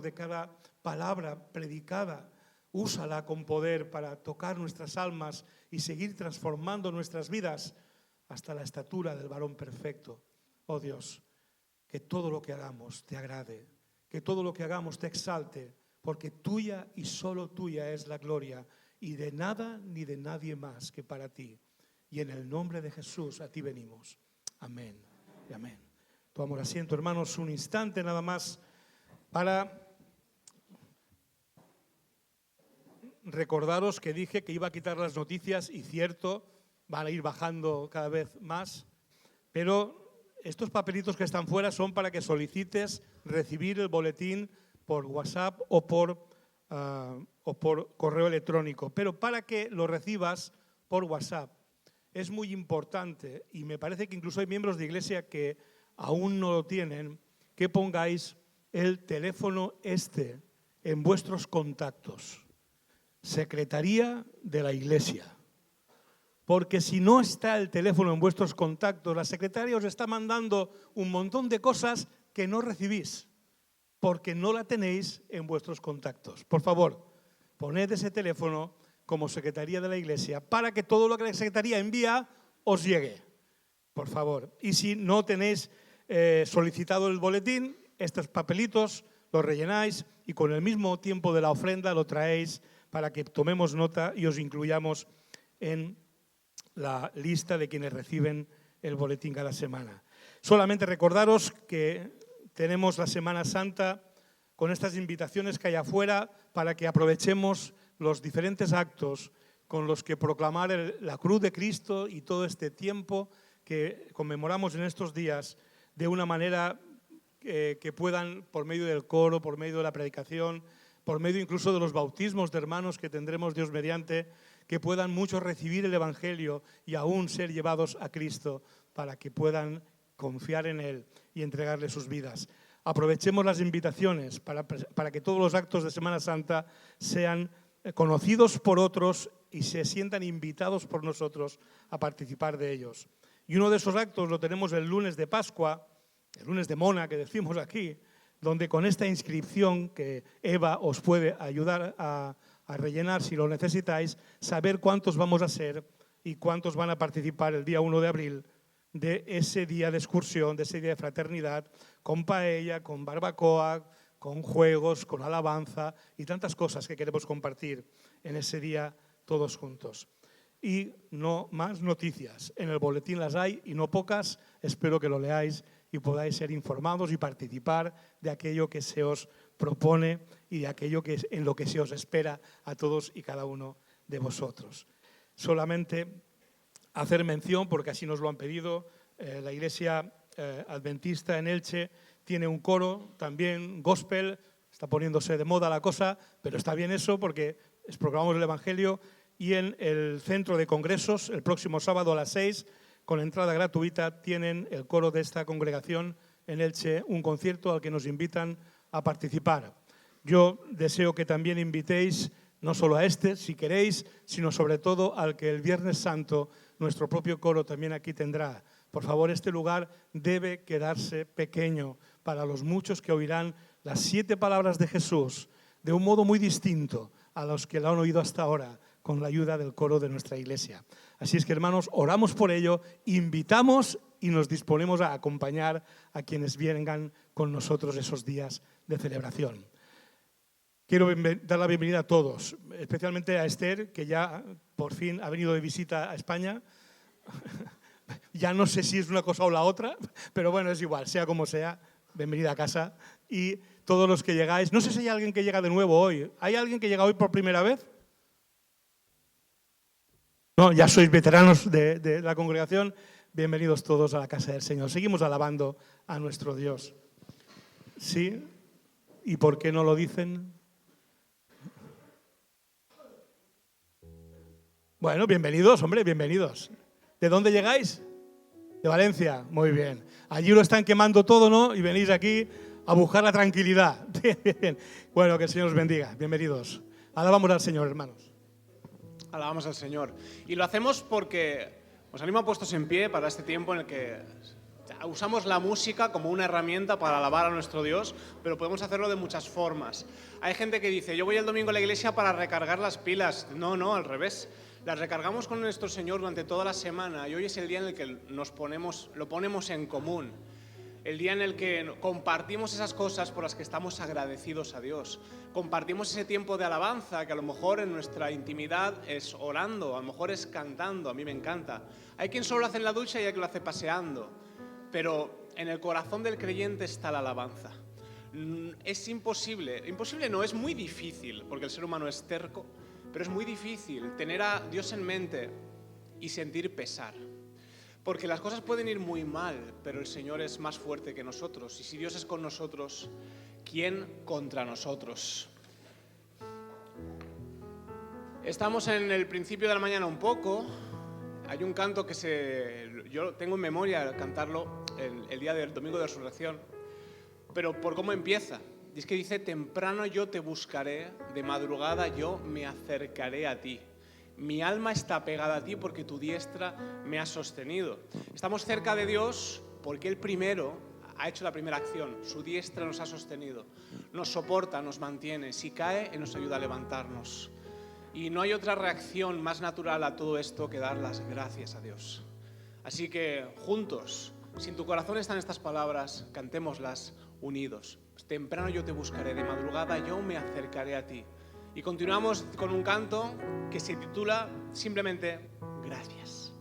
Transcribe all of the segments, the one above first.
de cada palabra predicada. Úsala con poder para tocar nuestras almas y seguir transformando nuestras vidas hasta la estatura del varón perfecto. Oh Dios, que todo lo que hagamos te agrade, que todo lo que hagamos te exalte, porque tuya y solo tuya es la gloria, y de nada ni de nadie más que para ti. Y en el nombre de Jesús a ti venimos. Amén y amén. Tomamos asiento, hermanos, un instante nada más para recordaros que dije que iba a quitar las noticias y cierto, van a ir bajando cada vez más, pero estos papelitos que están fuera son para que solicites recibir el boletín por WhatsApp o por correo electrónico. Pero para que lo recibas por WhatsApp es muy importante, y me parece que incluso hay miembros de iglesia que aún no lo tienen, que pongáis el teléfono en vuestros contactos. Secretaría de la Iglesia. Porque si no está el teléfono en vuestros contactos, la secretaria os está mandando un montón de cosas que no recibís, porque no la tenéis en vuestros contactos. Por favor, poned ese teléfono como Secretaría de la Iglesia para que todo lo que la secretaría envía os llegue. Por favor. Y si no tenéis solicitado el boletín, estos papelitos los rellenáis y con el mismo tiempo de la ofrenda lo traéis para que tomemos nota y os incluyamos en la lista de quienes reciben el boletín cada semana. Solamente recordaros que tenemos la Semana Santa con estas invitaciones que hay afuera para que aprovechemos los diferentes actos con los que proclamar la cruz de Cristo y todo este tiempo que conmemoramos en estos días de una manera que puedan, por medio del coro, por medio de la predicación, por medio incluso de los bautismos de hermanos que tendremos Dios mediante, que puedan muchos recibir el Evangelio y aún ser llevados a Cristo para que puedan confiar en Él y entregarle sus vidas. Aprovechemos las invitaciones para que todos los actos de Semana Santa sean conocidos por otros y se sientan invitados por nosotros a participar de ellos. Y uno de esos actos lo tenemos el lunes de Pascua, el lunes de Mona que decimos aquí, donde con esta inscripción que Eva os puede ayudar a rellenar si lo necesitáis, saber cuántos vamos a ser y cuántos van a participar el día 1 de abril de ese día de excursión, de ese día de fraternidad, con paella, con barbacoa, con juegos, con alabanza y tantas cosas que queremos compartir en ese día todos juntos. Y no más noticias. En el boletín las hay y no pocas. Espero que lo leáis y podáis ser informados y participar de aquello que se os propone y de aquello que en lo que se os espera a todos y cada uno de vosotros. Solamente hacer mención, porque así nos lo han pedido, la Iglesia Adventista en Elche tiene un coro, también gospel, está poniéndose de moda la cosa, pero está bien eso porque proclamamos el Evangelio, y en el centro de congresos, el próximo sábado a las 6, con entrada gratuita, tienen el coro de esta congregación en Elche un concierto al que nos invitan a participar. Yo deseo que también invitéis no solo a este, si queréis, sino sobre todo al que el Viernes Santo nuestro propio coro también aquí tendrá. Por favor, este lugar debe quedarse pequeño para los muchos que oirán las 7 palabras de Jesús de un modo muy distinto a los que lo han oído hasta ahora, con la ayuda del coro de nuestra iglesia. Así es que, hermanos, oramos por ello, invitamos y nos disponemos a acompañar a quienes vengan con nosotros esos días de celebración. Quiero dar la bienvenida a todos, especialmente a Esther, que ya por fin ha venido de visita a España. Ya no sé si es una cosa o la otra, pero bueno, es igual, sea como sea, bienvenida a casa. Y todos los que llegáis, no sé si hay alguien que llega de nuevo hoy. ¿Hay alguien que llega hoy por primera vez? No, ya sois veteranos de la congregación. Bienvenidos todos a la casa del Señor. Seguimos alabando a nuestro Dios. ¿Sí? ¿Y por qué no lo dicen? Bueno, bienvenidos, hombre, bienvenidos. ¿De dónde llegáis? De Valencia, muy bien. Allí lo están quemando todo, ¿no? Y venís aquí a buscar la tranquilidad. Bien. Bueno, que el Señor os bendiga. Bienvenidos. Alabamos al Señor, hermanos. Alabamos al Señor. Y lo hacemos porque os animo a puestos en pie para este tiempo en el que Usamos la música como una herramienta para alabar a nuestro Dios, pero podemos hacerlo de muchas formas. Hay gente que dice, yo voy el domingo a la iglesia para recargar las pilas. No, al revés. Las recargamos con nuestro Señor durante toda la semana y hoy es el día en el que lo ponemos en común. El día en el que compartimos esas cosas por las que estamos agradecidos a Dios. Compartimos ese tiempo de alabanza que a lo mejor en nuestra intimidad es orando, a lo mejor es cantando, a mí me encanta. Hay quien solo lo hace en la ducha y hay quien lo hace paseando. Pero en el corazón del creyente está la alabanza. Es imposible no, es muy difícil, porque el ser humano es terco, pero es muy difícil tener a Dios en mente y sentir pesar. Porque las cosas pueden ir muy mal, pero el Señor es más fuerte que nosotros. Y si Dios es con nosotros, ¿quién contra nosotros? Estamos en el principio de la mañana un poco. Hay un canto que yo tengo en memoria cantarlo el día del domingo de resurrección, pero por cómo empieza. Y es que dice, temprano yo te buscaré, de madrugada yo me acercaré a ti. Mi alma está pegada a ti porque tu diestra me ha sostenido. Estamos cerca de Dios porque Él primero ha hecho la primera acción. Su diestra nos ha sostenido, nos soporta, nos mantiene. Si cae, Él nos ayuda a levantarnos. Y no hay otra reacción más natural a todo esto que dar las gracias a Dios. Así que juntos, si en tu corazón están estas palabras, cantémoslas unidos. Temprano yo te buscaré, de madrugada yo me acercaré a ti. Y continuamos con un canto que se titula simplemente Gracias.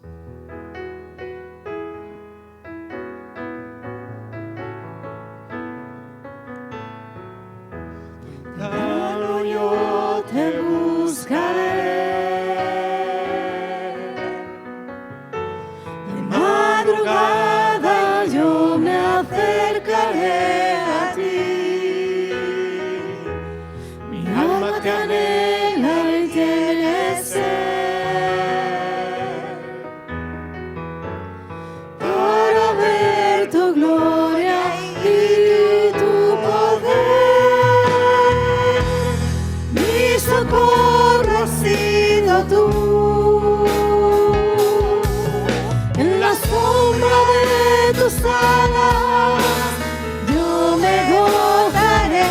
Temprano yo te buscaré, de madrugada yo me acercaré a ti. Mi alma te anhela y tiene sed para ver tu gloria y tu poder. Mi socorro has sido tú, en la sombra de tus alas yo me gozaré.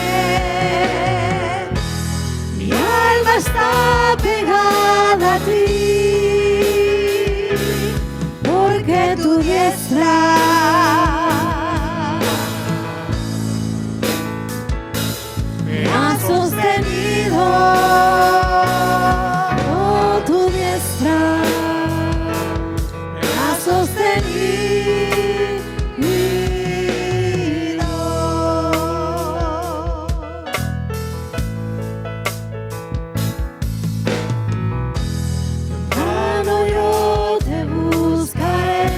Mi alma está pegada a ti, porque tu diestra me ha sostenido. Oh, tu diestra me ha sostenido. Temprano yo te buscaré,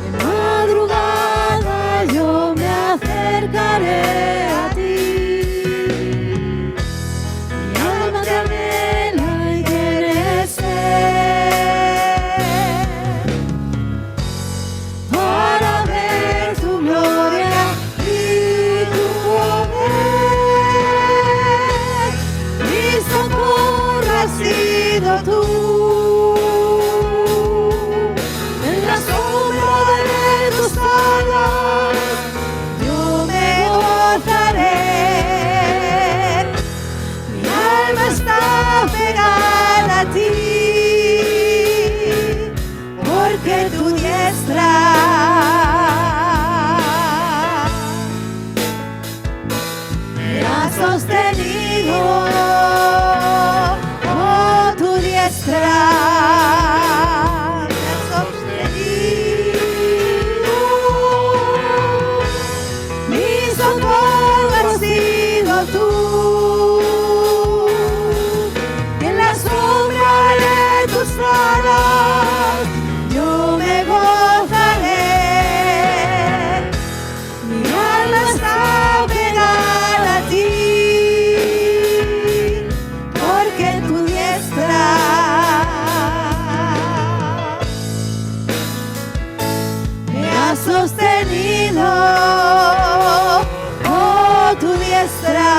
de madrugada yo me acercaré a ti. Mi alma te anhela y quiere ser para ver tu gloria y tu poder. Mi socorro has sido tú, en la sombra de tus alas yo me gozaré. Mi alma está pegada a ti, porque tu diestra me ha sostenido. Oh, tu diestra me ha sostenido. Mi socorro has sido tú, en la sombra de tus alas yo me gozaré. Mi alma está pegada a ti, porque tu diestra me ha sostenido. Oh, tu diestra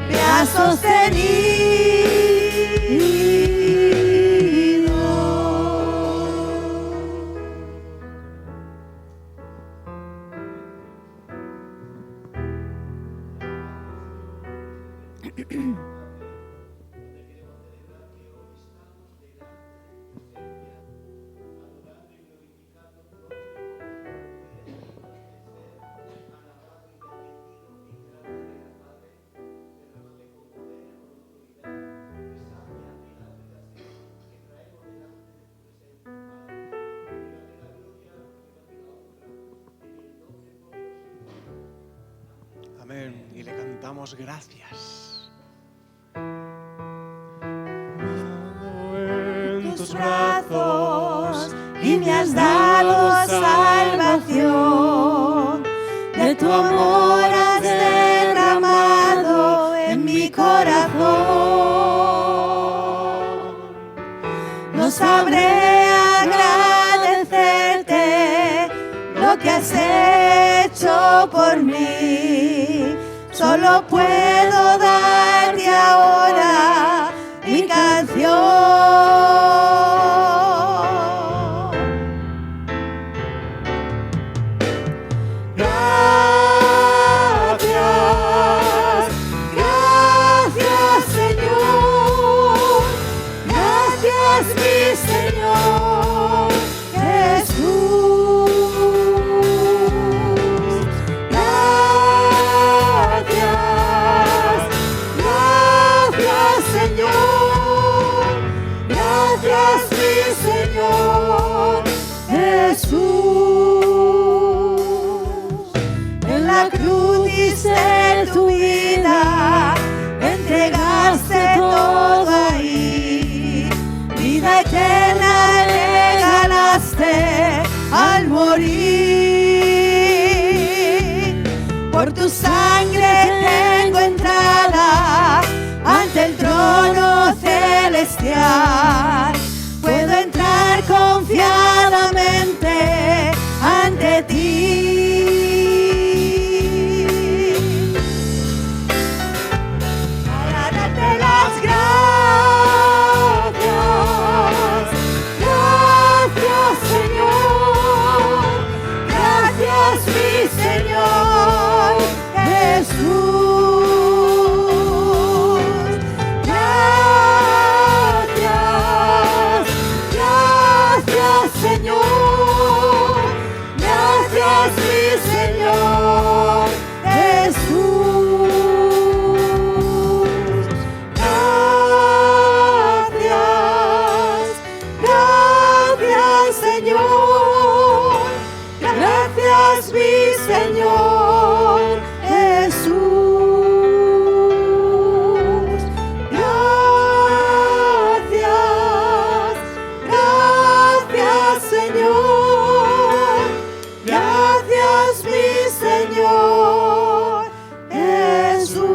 me ha sostenido. Amén. Y le cantamos gracias. En tus brazos y me has dado salvación. De tu amor has derramado en mi corazón. No sabré agradecerte lo que has hecho por mí. Solo puedo darte ahora mi canción. Gracias, gracias Señor, gracias mi Señor Jesús. Gracias, Señor, gracias mi Señor Jesús. En la cruz diste tu vida, entregaste todo ahí, vida eterna regalaste al morir. Por tu sangre tengo entrada ante el trono celestial. Puedo entrar confiadamente ante ti. Para darte las gracias, gracias Señor, gracias mi Señor Jesús. Gracias, gracias Señor, gracias mi Señor Jesús. Gracias, gracias Señor, gracias mi Señor Jesús. Gracias, gracias Señor, gracias mi Señor Jesús.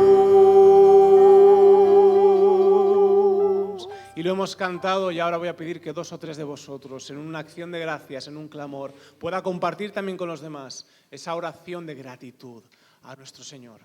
Y lo hemos cantado y ahora voy a pedir que 2 o 3 de vosotros, en una acción de gracias, en un clamor, pueda compartir también con los demás esa oración de gratitud a nuestro Señor.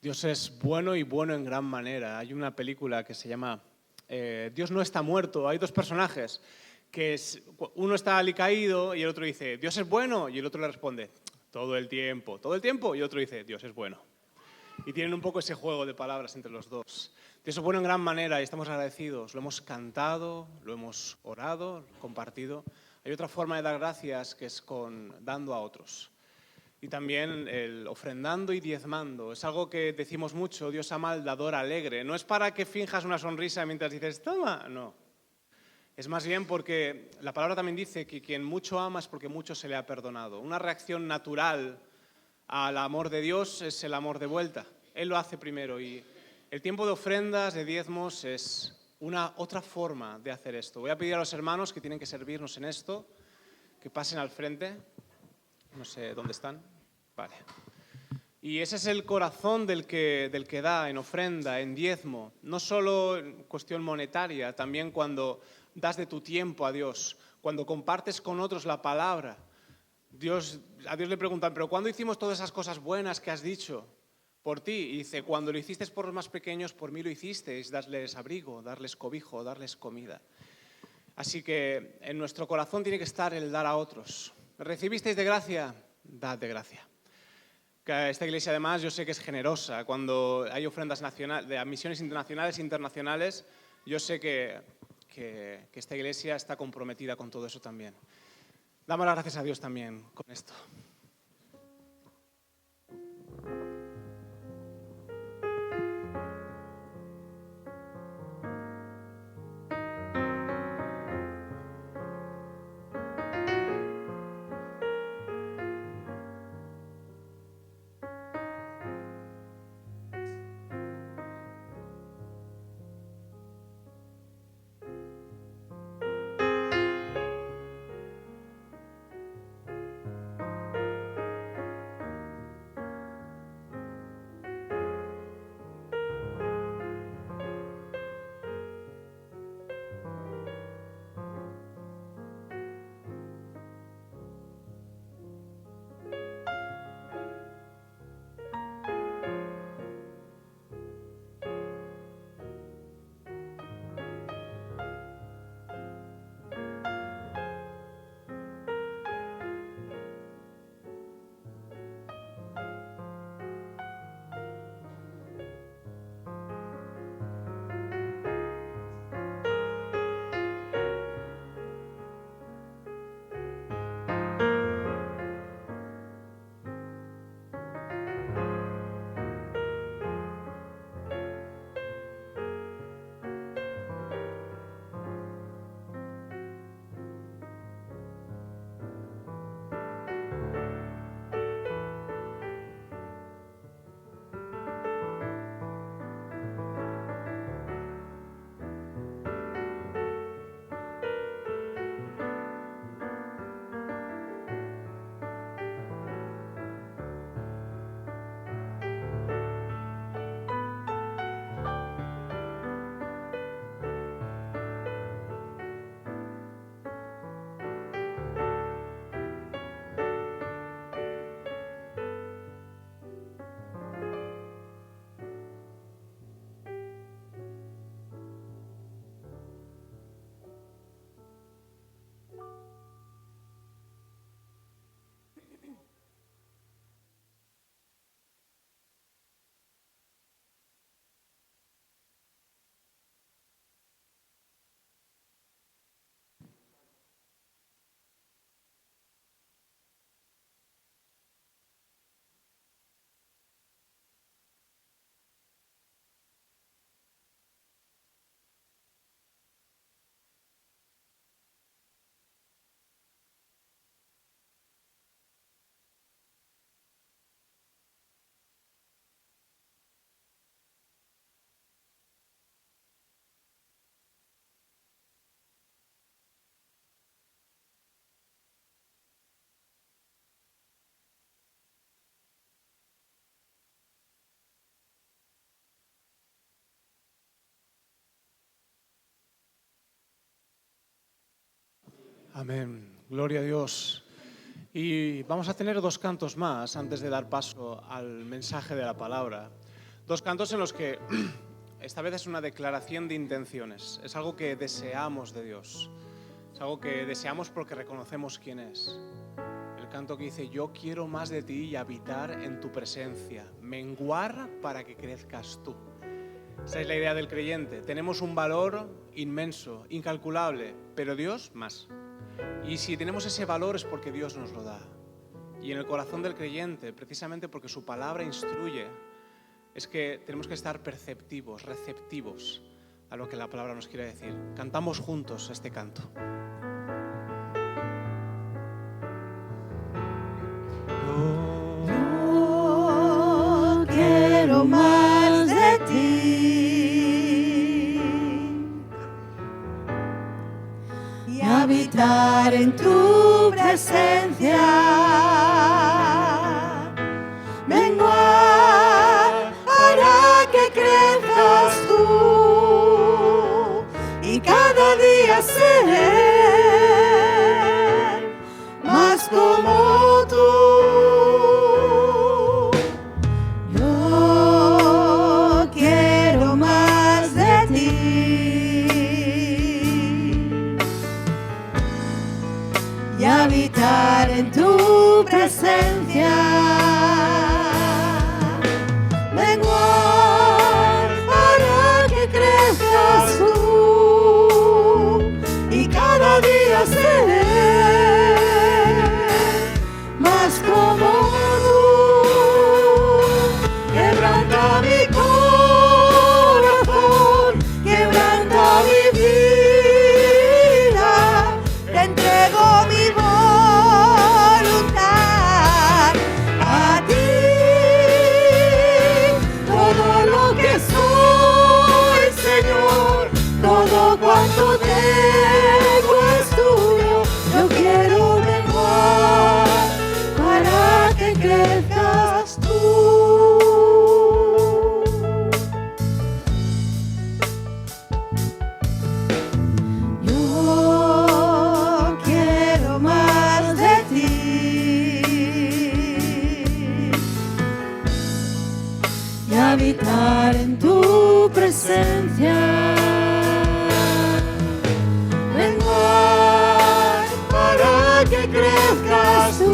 Dios es bueno y bueno en gran manera. Hay una película que se llama Dios no está muerto. Hay 2 personajes, uno está alicaído y el otro dice, Dios es bueno, y el otro le responde, todo el tiempo, y otro dice, Dios es bueno. Y tienen un poco ese juego de palabras entre los dos. Dios es bueno en gran manera y estamos agradecidos. Lo hemos cantado, lo hemos orado, compartido. Hay otra forma de dar gracias que es dando a otros. Y también el ofrendando y diezmando. Es algo que decimos mucho, Dios ama al dador alegre. No es para que finjas una sonrisa mientras dices, toma, no. Es más bien porque la palabra también dice que quien mucho ama es porque mucho se le ha perdonado. Una reacción natural al amor de Dios es el amor de vuelta. Él lo hace primero y el tiempo de ofrendas, de diezmos, es otra forma de hacer esto. Voy a pedir a los hermanos que tienen que servirnos en esto, que pasen al frente. No sé dónde están. Vale. Y ese es el corazón del que da en ofrenda, en diezmo. No solo en cuestión monetaria, también cuando das de tu tiempo a Dios, cuando compartes con otros la palabra. A Dios le preguntan, ¿pero cuándo hicimos todas esas cosas buenas que has dicho por ti? Y dice, cuando lo hicisteis por los más pequeños, por mí lo hicisteis, darles abrigo, darles cobijo, darles comida. Así que en nuestro corazón tiene que estar el dar a otros. ¿Recibisteis de gracia? Dad de gracia. Esta iglesia además yo sé que es generosa. Cuando hay ofrendas de misiones internacionales, yo sé que esta iglesia está comprometida con todo eso también. Damos las gracias a Dios también con esto. Amén. Gloria a Dios. Y vamos a tener 2 cantos más antes de dar paso al mensaje de la palabra. 2 cantos en los que esta vez es una declaración de intenciones. Es algo que deseamos de Dios. Es algo que deseamos porque reconocemos quién es. el canto que dice: yo quiero más de ti y habitar en tu presencia, menguar para que crezcas tú. Esa es la idea del creyente. Tenemos un valor inmenso, incalculable, pero Dios más. Y si tenemos ese valor es porque Dios nos lo da. Y en el corazón del creyente, precisamente porque su palabra instruye, es que tenemos que estar perceptivos, receptivos a lo que la palabra nos quiere decir. Cantamos juntos este canto. Yo quiero más de ti y habitar en tu presencia, menguar para que crezcas tú y cada día ser más como tú. Yo quiero más de ti y habitar en tu presencia, menguar para que crezcas tú y cada día ser más como tú. Quebranta mi corazón, quebranta mi vida, te entrego mi voluntad a ti. Todo lo que soy, Señor, todo cuanto tengo es tuyo. Yo quiero menguar para que crezcas tú. Yo quiero más de ti y habitar en tu presencia, menguar para que crezcas tú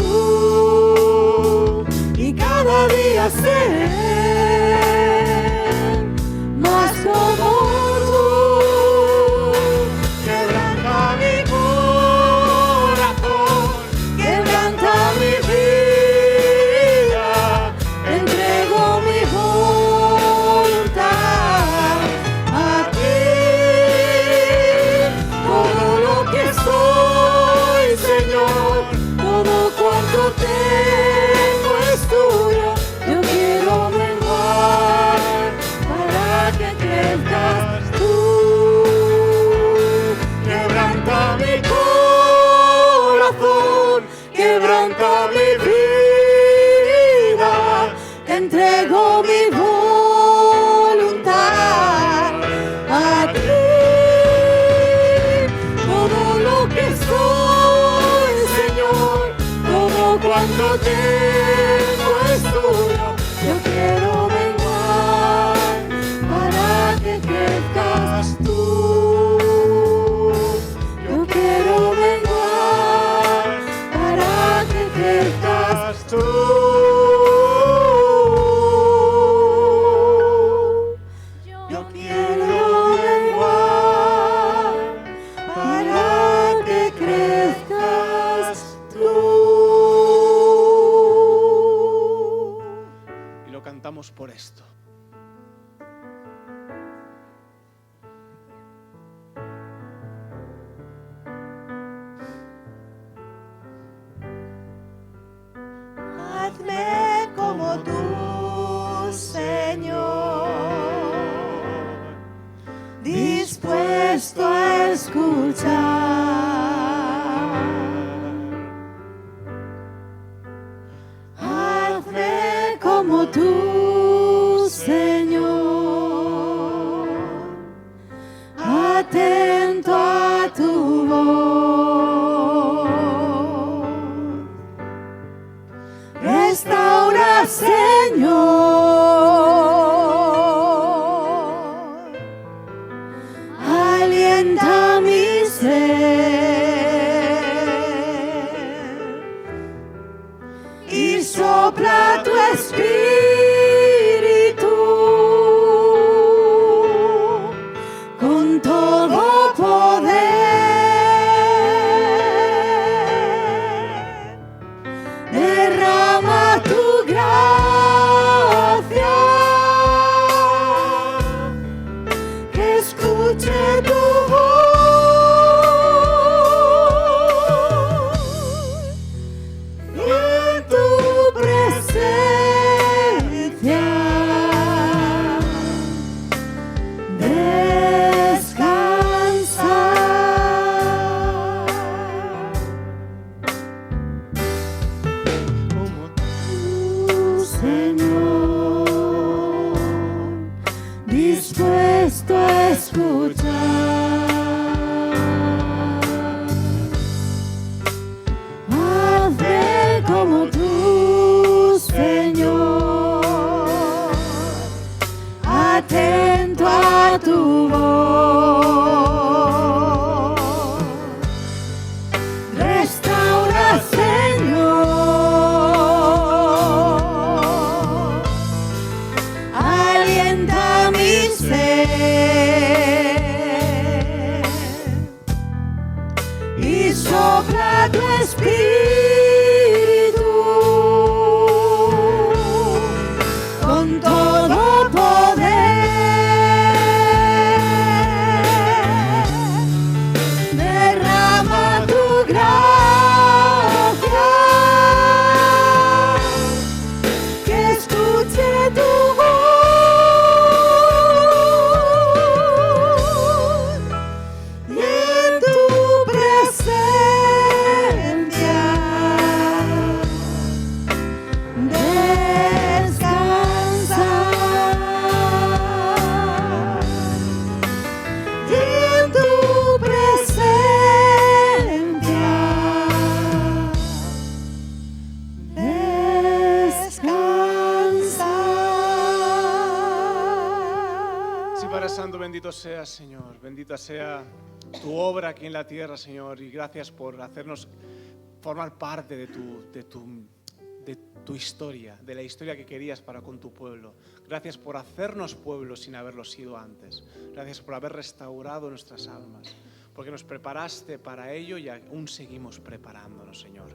y cada día ser más como tú. Quebranta mi corazón, quebranta mi vida, entrego mi voluntad a ti. Todo lo que soy, Señor, todo cuanto tengo es tuyo. Yo quiero menguar para que crezcas tú. Quebranta mi corazón, quebranta mi vida, te entrego mi voluntad a ti. Todo lo que soy, Señor, todo cuanto tengo es tuyo. Yo quiero menguar para que crezcas tú. Yo quiero menguar para que crezcas tú. Yo quiero menguar para que crezcas tú. Y lo cantamos por esto. Hazme como tú, Señor, dispuesto a escuchar. Hazme como tú, Señor, atento a tu voz. Restaura, Señor, alienta mi ser. y sopla tu espíritu con todo poder. Derrama tu gracia, que escuche tu voz y en tu presencia descansar. Como Tu Señor, dispuesto a escuchar. Hazme como tú, Señor, atento a tu voz. Restaura, Señor, alienta mi ser y sopla tu espíritu con todo poder. Derrama tu gracia, que escuche tu voz y en tu presencia descansar. Y en tu presencia descansar. Sí, Padre Santo, bendito seas, Señor. Bendita sea tu obra aquí en la tierra, Señor. Y gracias por hacernos formar parte de tu historia, de la historia que querías para con tu pueblo. Gracias por hacernos pueblo sin haberlo sido antes. Gracias por haber restaurado nuestras almas, porque nos preparaste para ello y aún seguimos preparándonos, Señor.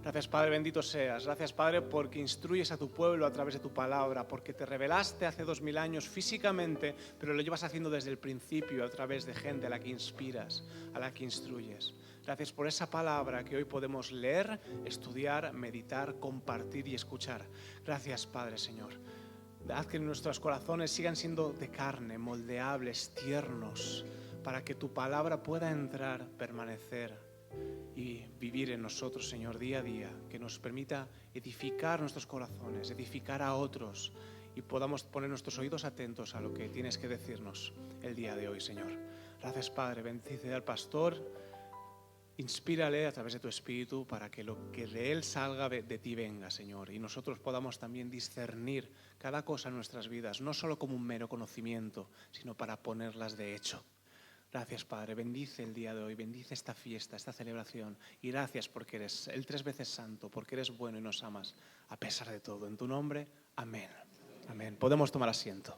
Gracias, Padre, bendito seas. Gracias, Padre, porque instruyes a tu pueblo a través de tu palabra, porque te revelaste hace 2000 años físicamente, pero lo llevas haciendo desde el principio a través de gente a la que inspiras, a la que instruyes. Gracias por esa palabra que hoy podemos leer, estudiar, meditar, compartir y escuchar. Gracias, Padre, Señor. Haz que nuestros corazones sigan siendo de carne, moldeables, tiernos, para que tu palabra pueda entrar, permanecer y vivir en nosotros, Señor, día a día, que nos permita edificar nuestros corazones, edificar a otros y podamos poner nuestros oídos atentos a lo que tienes que decirnos el día de hoy, Señor. Gracias, Padre. Bendice al pastor, inspírale a través de tu Espíritu para que lo que de él salga de ti venga, Señor, y nosotros podamos también discernir cada cosa en nuestras vidas, no solo como un mero conocimiento, sino para ponerlas de hecho. Gracias, Padre. Bendice el día de hoy, bendice esta fiesta, esta celebración. Y gracias porque eres el 3 veces santo, porque eres bueno y nos amas a pesar de todo. En tu nombre, amén. Amén. Podemos tomar asiento.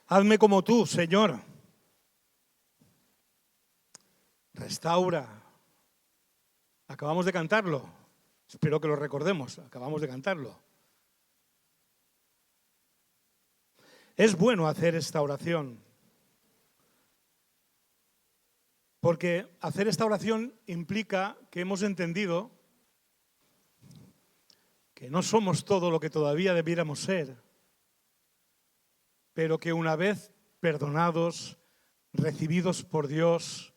Hazme como tú, Señor. Restaura. Acabamos de cantarlo. Espero que lo recordemos. Acabamos de cantarlo. Es bueno hacer esta oración, porque hacer esta oración implica que hemos entendido que no somos todo lo que todavía debiéramos ser, pero que una vez perdonados, recibidos por Dios,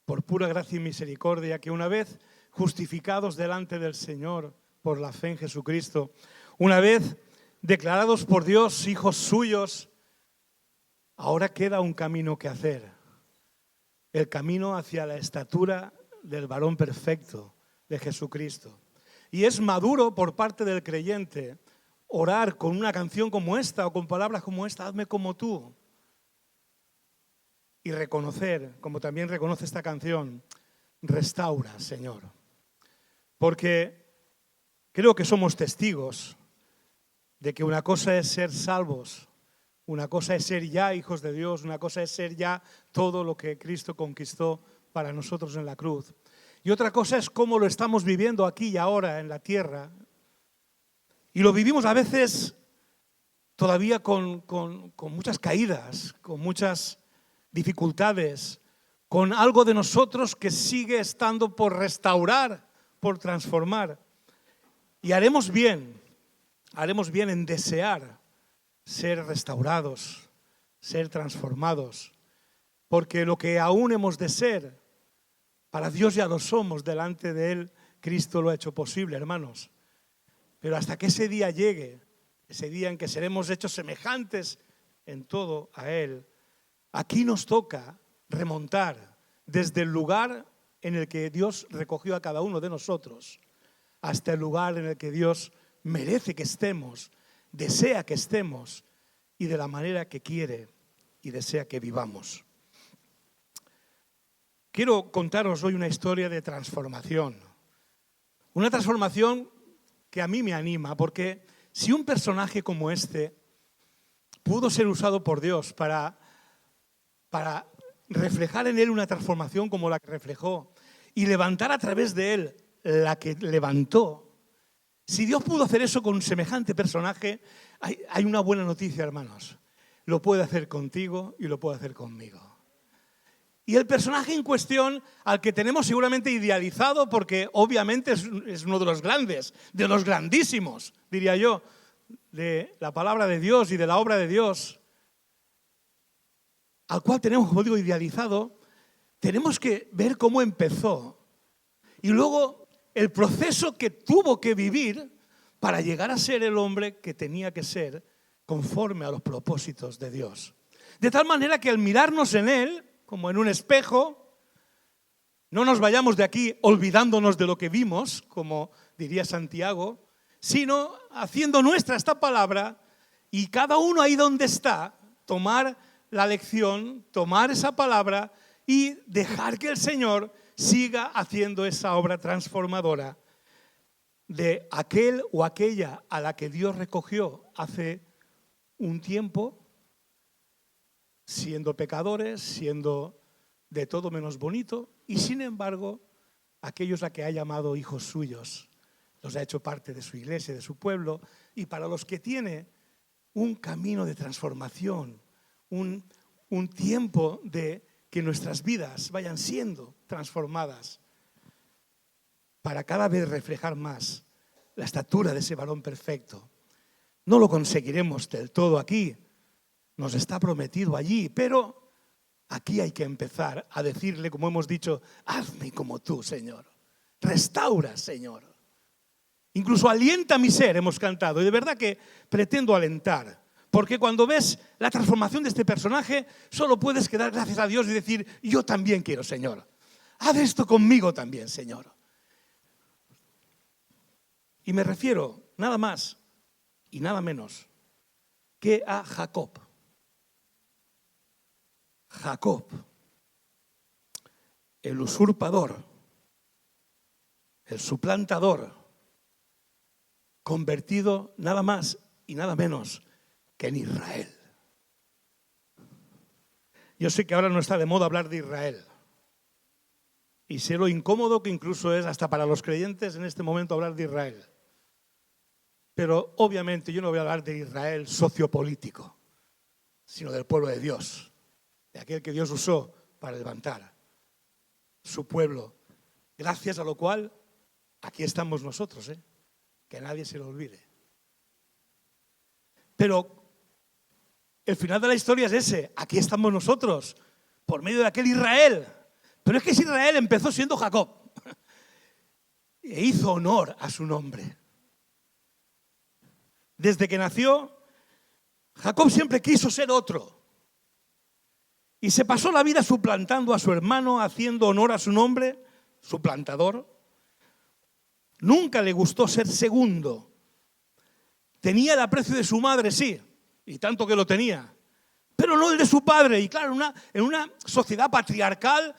por pura gracia y misericordia, que una vez justificados delante del Señor por la fe en Jesucristo, una vez declarados por Dios hijos suyos, ahora queda un camino que hacer, el camino hacia la estatura del varón perfecto de Jesucristo. Y es maduro por parte del creyente orar con una canción como esta o con palabras como esta, hazme como tú. y reconocer, como también reconoce esta canción, restaura, Señor. Porque creo que somos testigos de que una cosa es ser salvos, una cosa es ser ya hijos de Dios, una cosa es ser ya todo lo que Cristo conquistó para nosotros en la cruz. Y otra cosa es cómo lo estamos viviendo aquí y ahora en la tierra. Y lo vivimos a veces todavía con muchas caídas, con muchas dificultades, con algo de nosotros que sigue estando por restaurar, por transformar. Y haremos bien en desear ser restaurados, ser transformados, porque lo que aún hemos de ser, para Dios ya lo somos, delante de Él Cristo lo ha hecho posible, hermanos. Pero hasta que ese día llegue, ese día en que seremos hechos semejantes en todo a Él, aquí nos toca remontar desde el lugar en el que Dios recogió a cada uno de nosotros hasta el lugar en el que Dios merece que estemos, desea que estemos y de la manera que quiere y desea que vivamos. Quiero contaros hoy una historia de transformación. Una transformación que a mí me anima, porque si un personaje como este pudo ser usado por Dios para reflejar en él una transformación como la que reflejó y levantar a través de él la que levantó, si Dios pudo hacer eso con un semejante personaje, hay una buena noticia, hermanos. Lo puede hacer contigo y lo puede hacer conmigo. Y el personaje en cuestión, al que tenemos seguramente idealizado, porque obviamente es uno de los grandes, de los grandísimos, diría yo, de la palabra de Dios y de la obra de Dios, al cual tenemos, como digo, idealizado, tenemos que ver cómo empezó. Y luego el proceso que tuvo que vivir para llegar a ser el hombre que tenía que ser conforme a los propósitos de Dios. De tal manera que al mirarnos en él, como en un espejo, no nos vayamos de aquí olvidándonos de lo que vimos, como diría Santiago, sino haciendo nuestra esta palabra y cada uno ahí donde está, tomar la lección, tomar esa palabra y dejar que el Señor siga haciendo esa obra transformadora de aquel o aquella a la que Dios recogió hace un tiempo, siendo pecadores, siendo de todo menos bonito, y sin embargo, aquellos a que ha llamado hijos suyos, los ha hecho parte de su iglesia, de su pueblo, y para los que tiene un camino de transformación, un tiempo de que nuestras vidas vayan siendo transformadas para cada vez reflejar más la estatura de ese varón perfecto. No lo conseguiremos del todo aquí, nos está prometido allí, pero aquí hay que empezar a decirle, como hemos dicho, hazme como tú, Señor. Restaura, Señor. Incluso alienta mi ser, hemos cantado, y de verdad que pretendo alentar. Porque cuando ves la transformación de este personaje, solo puedes quedar gracias a Dios y decir, yo también quiero, Señor. Haz esto conmigo también, Señor. Y me refiero nada más y nada menos que a Jacob. Jacob, el usurpador, el suplantador, convertido nada más y nada menos que en Israel. Yo sé que ahora no está de moda hablar de Israel. Y sé lo incómodo que incluso es hasta para los creyentes en este momento hablar de Israel. Pero obviamente yo no voy a hablar de Israel sociopolítico, sino del pueblo de Dios, de aquel que Dios usó para levantar su pueblo, gracias a lo cual aquí estamos nosotros, que nadie se lo olvide. Pero el final de la historia es ese, aquí estamos nosotros, por medio de aquel Israel. Pero es que ese Israel empezó siendo Jacob e hizo honor a su nombre. Desde que nació, Jacob siempre quiso ser otro. Y se pasó la vida suplantando a su hermano, haciendo honor a su nombre, suplantador. Nunca le gustó ser segundo. Tenía el aprecio de su madre, sí, y tanto que lo tenía. pero no el de su padre. Y claro, en una sociedad patriarcal,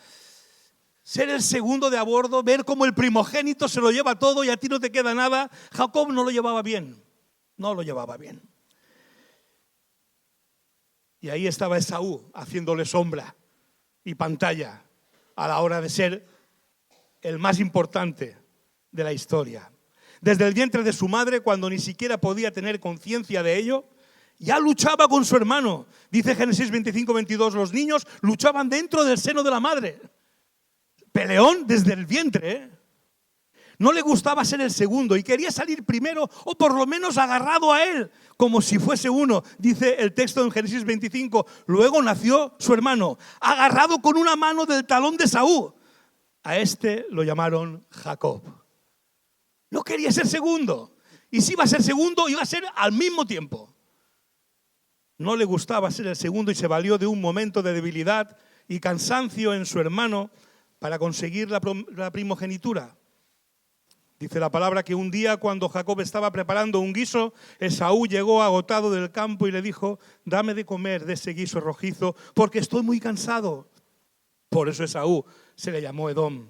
ser el segundo de a bordo, ver cómo el primogénito se lo lleva todo y a ti no te queda nada, Jacob no lo llevaba bien. No lo llevaba bien. Y ahí estaba Esaú haciéndole sombra y pantalla a la hora de ser el más importante de la historia. Desde el vientre de su madre, cuando ni siquiera podía tener conciencia de ello, ya luchaba con su hermano. Dice Génesis 25-22, los niños luchaban dentro del seno de la madre. Peleón desde el vientre, ¿eh? No le gustaba ser el segundo y quería salir primero o por lo menos agarrado a él, como si fuese uno. Dice el texto en Génesis 25, luego nació su hermano, agarrado con una mano del talón de Esaú. A este lo llamaron Jacob. No quería ser segundo. Y si iba a ser segundo, iba a ser al mismo tiempo. No le gustaba ser el segundo y se valió de un momento de debilidad y cansancio en su hermano para conseguir la primogenitura. Dice la palabra que un día cuando Jacob estaba preparando un guiso, Esaú llegó agotado del campo y le dijo, dame de comer de ese guiso rojizo porque estoy muy cansado. Por eso Esaú se le llamó Edom.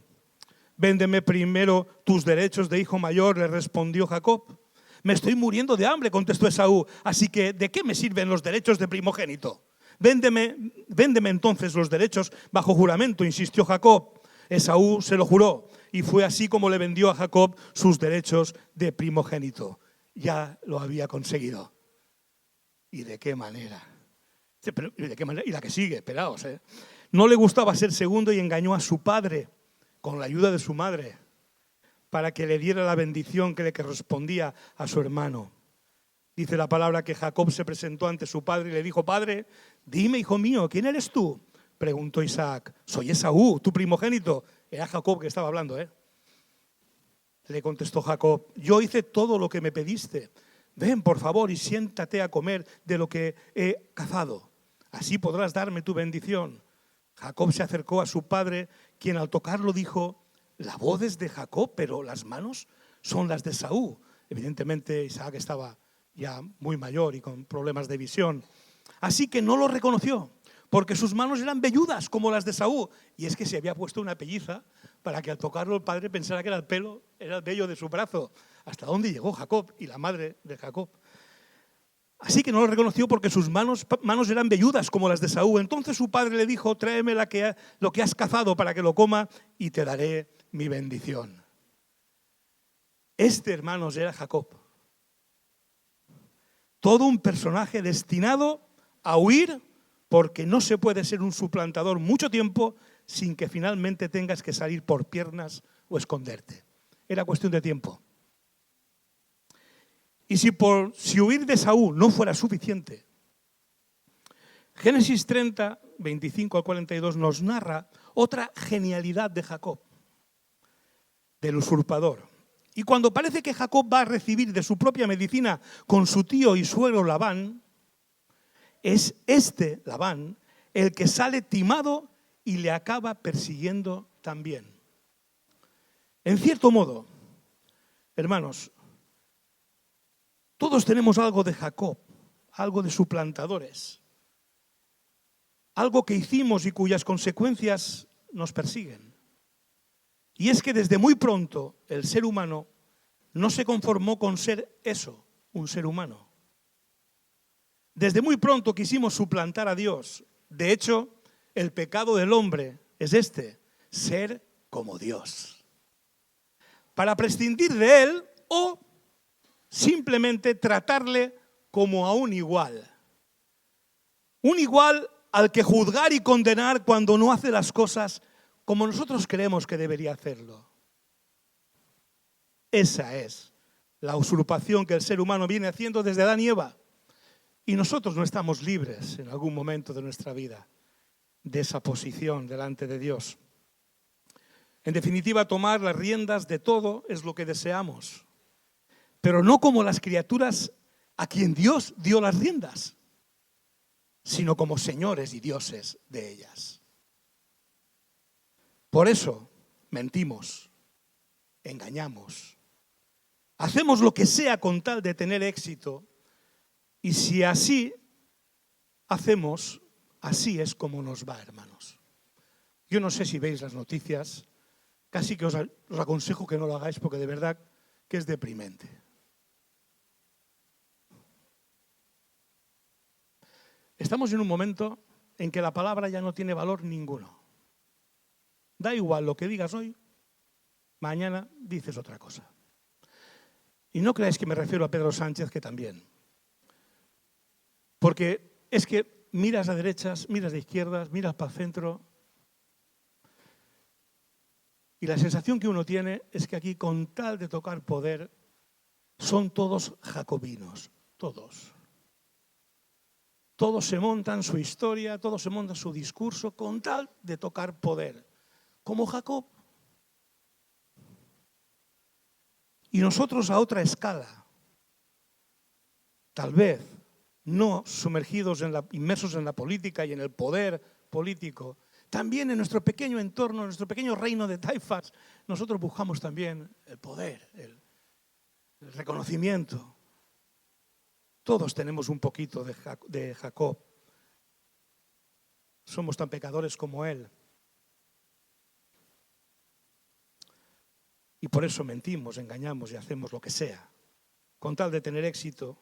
Véndeme primero tus derechos de hijo mayor, le respondió Jacob. Me estoy muriendo de hambre, contestó Esaú, así que ¿de qué me sirven los derechos de primogénito? Véndeme entonces los derechos bajo juramento, insistió Jacob. Esaú se lo juró y fue así como le vendió a Jacob sus derechos de primogénito. Ya lo había conseguido. ¿Y de qué manera? Y la que sigue, esperaos. No le gustaba ser segundo y engañó a su padre con la ayuda de su madre para que le diera la bendición que le correspondía a su hermano. Dice la palabra que Jacob se presentó ante su padre y le dijo, padre, dime, hijo mío, ¿quién eres tú? Preguntó Isaac, soy Esaú, tu primogénito. Era Jacob que estaba hablando, Le contestó Jacob, yo hice todo lo que me pediste. Ven, por favor, y siéntate a comer de lo que he cazado. Así podrás darme tu bendición. Jacob se acercó a su padre, quien al tocarlo dijo, la voz es de Jacob, pero las manos son las de Esaú. Evidentemente Isaac estaba ya muy mayor y con problemas de visión. Así que no lo reconoció, porque sus manos eran velludas como las de Esaú. Y es que se había puesto una pelliza para que al tocarlo el padre pensara que era el pelo, era el vello de su brazo. ¿Hasta dónde llegó Jacob y la madre de Jacob? Así que no lo reconoció porque sus manos eran velludas como las de Esaú. Entonces su padre le dijo, tráeme lo que has cazado para que lo coma y te daré mi bendición. Este, hermanos, era Jacob. Todo un personaje destinado a huir porque no se puede ser un suplantador mucho tiempo sin que finalmente tengas que salir por piernas o esconderte. Era cuestión de tiempo. Y si huir de Esaú no fuera suficiente, Génesis 30, 25 al 42 nos narra otra genialidad de Jacob, del usurpador. Y cuando parece que Jacob va a recibir de su propia medicina con su tío y suegro Labán, es este Labán el que sale timado y le acaba persiguiendo también. En cierto modo, hermanos, todos tenemos algo de Jacob, algo de suplantadores, algo que hicimos y cuyas consecuencias nos persiguen. Y es que desde muy pronto el ser humano no se conformó con ser eso, un ser humano. Desde muy pronto quisimos suplantar a Dios. De hecho, el pecado del hombre es ser como Dios. Para prescindir de Él o simplemente tratarle como a un igual. Un igual al que juzgar y condenar cuando no hace las cosas como nosotros creemos que debería hacerlo. Esa es la usurpación que el ser humano viene haciendo desde Adán y Eva. Y nosotros no estamos libres en algún momento de nuestra vida de esa posición delante de Dios. En definitiva, tomar las riendas de todo es lo que deseamos, pero no como las criaturas a quien Dios dio las riendas, sino como señores y dioses de ellas. Por eso mentimos, engañamos, hacemos lo que sea con tal de tener éxito, y si así hacemos, Así es como nos va, hermanos. Yo no sé si veis las noticias, casi que os aconsejo que no lo hagáis porque de verdad que es deprimente. Estamos en un momento en que la palabra ya no tiene valor ninguno. Da igual lo que digas hoy, mañana dices otra cosa. Y no creáis que me refiero a Pedro Sánchez, que también. Porque es que miras a derechas, miras de izquierdas, miras para el centro. Y la sensación que uno tiene es que aquí, con tal de tocar poder, son todos jacobinos, todos. Todos se montan su historia, todos se montan su discurso con tal de tocar poder, como Jacob. Y nosotros a otra escala, tal vez no sumergidos inmersos en la política y en el poder político, también en nuestro pequeño entorno, en nuestro pequeño reino de taifas, nosotros buscamos también el poder, el reconocimiento. Todos tenemos un poquito de Jacob. Somos tan pecadores como él. Y por eso mentimos, engañamos y hacemos lo que sea, con tal de tener éxito.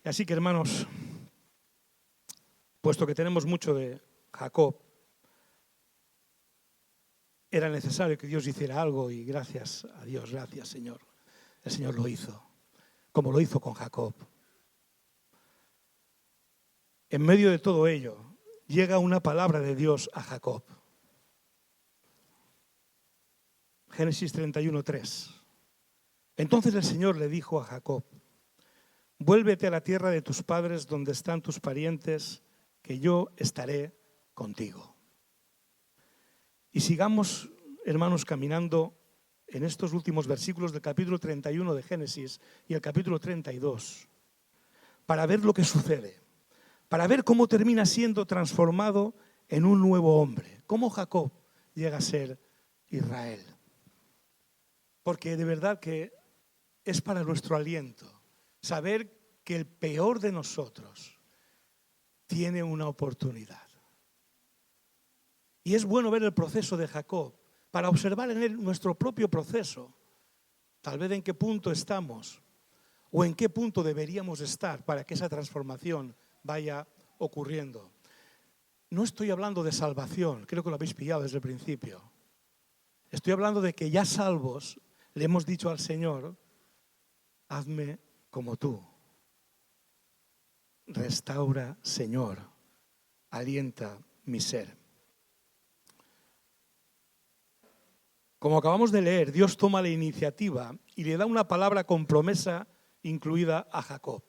Así que, hermanos, puesto que tenemos mucho de Jacob, era necesario que Dios hiciera algo y gracias a Dios, gracias Señor. El Señor lo hizo, como lo hizo con Jacob. En medio de todo ello, llega una palabra de Dios a Jacob. Génesis 31:3. Entonces el Señor le dijo a Jacob: vuélvete a la tierra de tus padres donde están tus parientes, que yo estaré contigo. Y sigamos, hermanos, caminando en estos últimos versículos del capítulo 31 de Génesis y el capítulo 32, para ver lo que sucede, para ver cómo termina siendo transformado en un nuevo hombre, cómo Jacob llega a ser Israel. Porque de verdad que es para nuestro aliento saber que el peor de nosotros tiene una oportunidad. Y es bueno ver el proceso de Jacob para observar en él nuestro propio proceso. Tal vez en qué punto estamos o en qué punto deberíamos estar para que esa transformación vaya ocurriendo. No estoy hablando de salvación, creo que lo habéis pillado desde el principio. Estoy hablando de que ya salvos le hemos dicho al Señor: hazme como tú. Restaura, Señor, alienta mi ser. Como acabamos de leer, Dios toma la iniciativa y le da una palabra con promesa incluida a Jacob.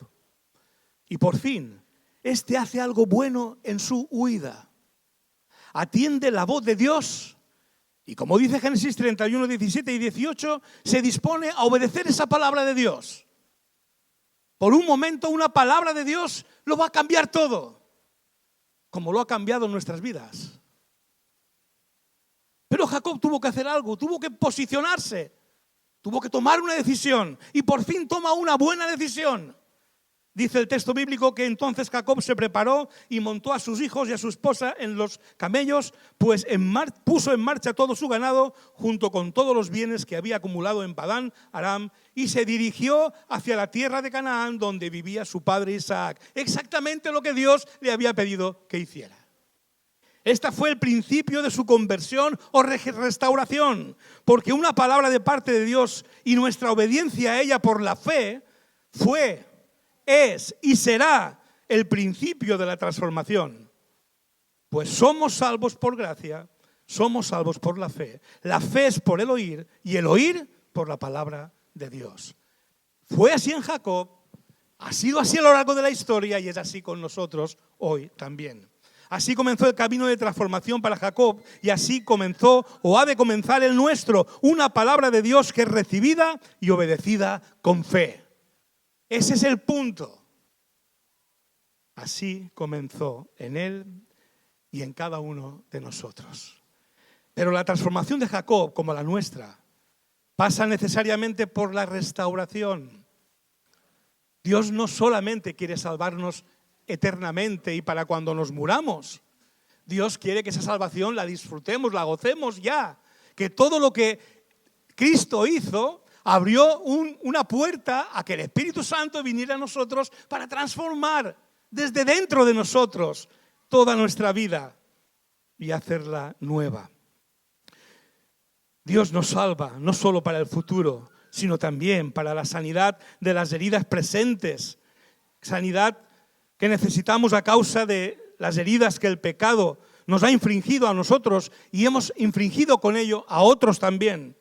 Y por fin, este hace algo bueno en su huida. Atiende la voz de Dios y, como dice Génesis 31, 17 y 18, se dispone a obedecer esa palabra de Dios. Por un momento, una palabra de Dios lo va a cambiar todo, como lo ha cambiado en nuestras vidas. Pero Jacob tuvo que hacer algo, tuvo que posicionarse, tuvo que tomar una decisión y por fin toma una buena decisión. Dice el texto bíblico que entonces Jacob se preparó y montó a sus hijos y a su esposa en los camellos, pues puso en marcha todo su ganado junto con todos los bienes que había acumulado en Padán Aram y se dirigió hacia la tierra de Canaán donde vivía su padre Isaac. Exactamente lo que Dios le había pedido que hiciera. Este fue el principio de su conversión o restauración, porque una palabra de parte de Dios y nuestra obediencia a ella por la fe fue, es y será el principio de la transformación. Pues somos salvos por gracia, somos salvos por la fe. La fe es por el oír y el oír por la palabra de Dios. Fue así en Jacob, ha sido así a lo largo de la historia y es así con nosotros hoy también. Así comenzó el camino de transformación para Jacob y así comenzó o ha de comenzar el nuestro, una palabra de Dios que es recibida y obedecida con fe. Ese es el punto. Así comenzó en él y en cada uno de nosotros. Pero la transformación de Jacob, como la nuestra, pasa necesariamente por la restauración. Dios no solamente quiere salvarnos eternamente y para cuando nos muramos. Dios quiere que esa salvación la disfrutemos, la gocemos ya. Que todo lo que Cristo hizo abrió una puerta a que el Espíritu Santo viniera a nosotros para transformar desde dentro de nosotros toda nuestra vida y hacerla nueva. Dios nos salva no solo para el futuro, sino también para la sanidad de las heridas presentes, sanidad que necesitamos a causa de las heridas que el pecado nos ha infringido a nosotros y hemos infringido con ello a otros también.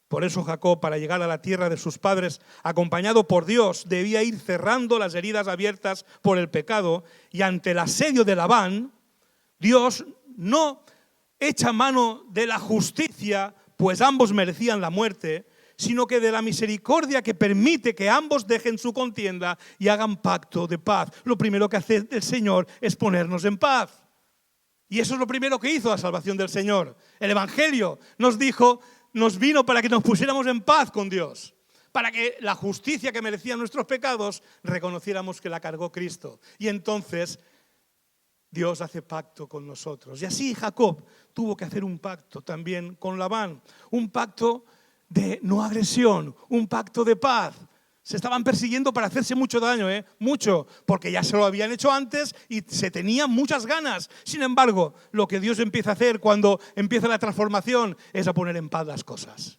Por eso Jacob, para llegar a la tierra de sus padres, acompañado por Dios, debía ir cerrando las heridas abiertas por el pecado, y ante el asedio de Labán, Dios no echa mano de la justicia, pues ambos merecían la muerte, sino que de la misericordia que permite que ambos dejen su contienda y hagan pacto de paz. Lo primero que hace el Señor es ponernos en paz. Y eso es lo primero que hizo la salvación del Señor. El Evangelio nos vino para que nos pusiéramos en paz con Dios, para que la justicia que merecían nuestros pecados reconociéramos que la cargó Cristo. Y entonces Dios hace pacto con nosotros. Y así Jacob tuvo que hacer un pacto también con Labán, un pacto de no agresión, un pacto de paz. Se estaban persiguiendo para hacerse mucho daño, mucho, porque ya se lo habían hecho antes y se tenían muchas ganas. Sin embargo, lo que Dios empieza a hacer cuando empieza la transformación es a poner en paz las cosas.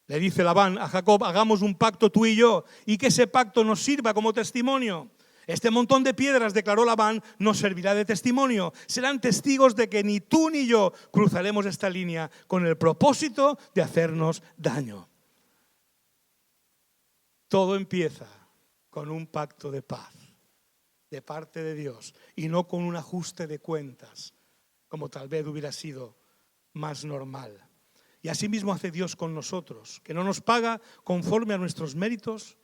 Le dice Labán a Jacob: hagamos un pacto tú y yo, y que ese pacto nos sirva como testimonio. Este montón de piedras, declaró Labán, nos servirá de testimonio. Serán testigos de que ni tú ni yo cruzaremos esta línea con el propósito de hacernos daño. Todo empieza con un pacto de paz de parte de Dios y no con un ajuste de cuentas, como tal vez hubiera sido más normal. Y así mismo hace Dios con nosotros, que no nos paga conforme a nuestros méritos,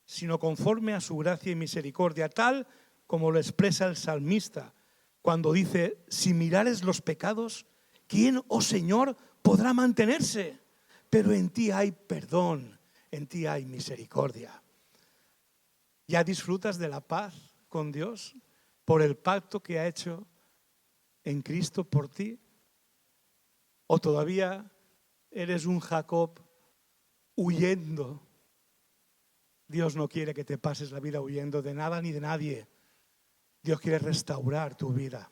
sino conforme a su gracia y misericordia, tal como lo expresa el salmista cuando dice: si mirares los pecados, ¿quién, oh Señor, podrá mantenerse? Pero en ti hay perdón, en ti hay misericordia. ¿Ya disfrutas de la paz con Dios por el pacto que ha hecho en Cristo por ti? ¿O todavía eres un Jacob huyendo? Dios no quiere que te pases la vida huyendo de nada ni de nadie. Dios quiere restaurar tu vida.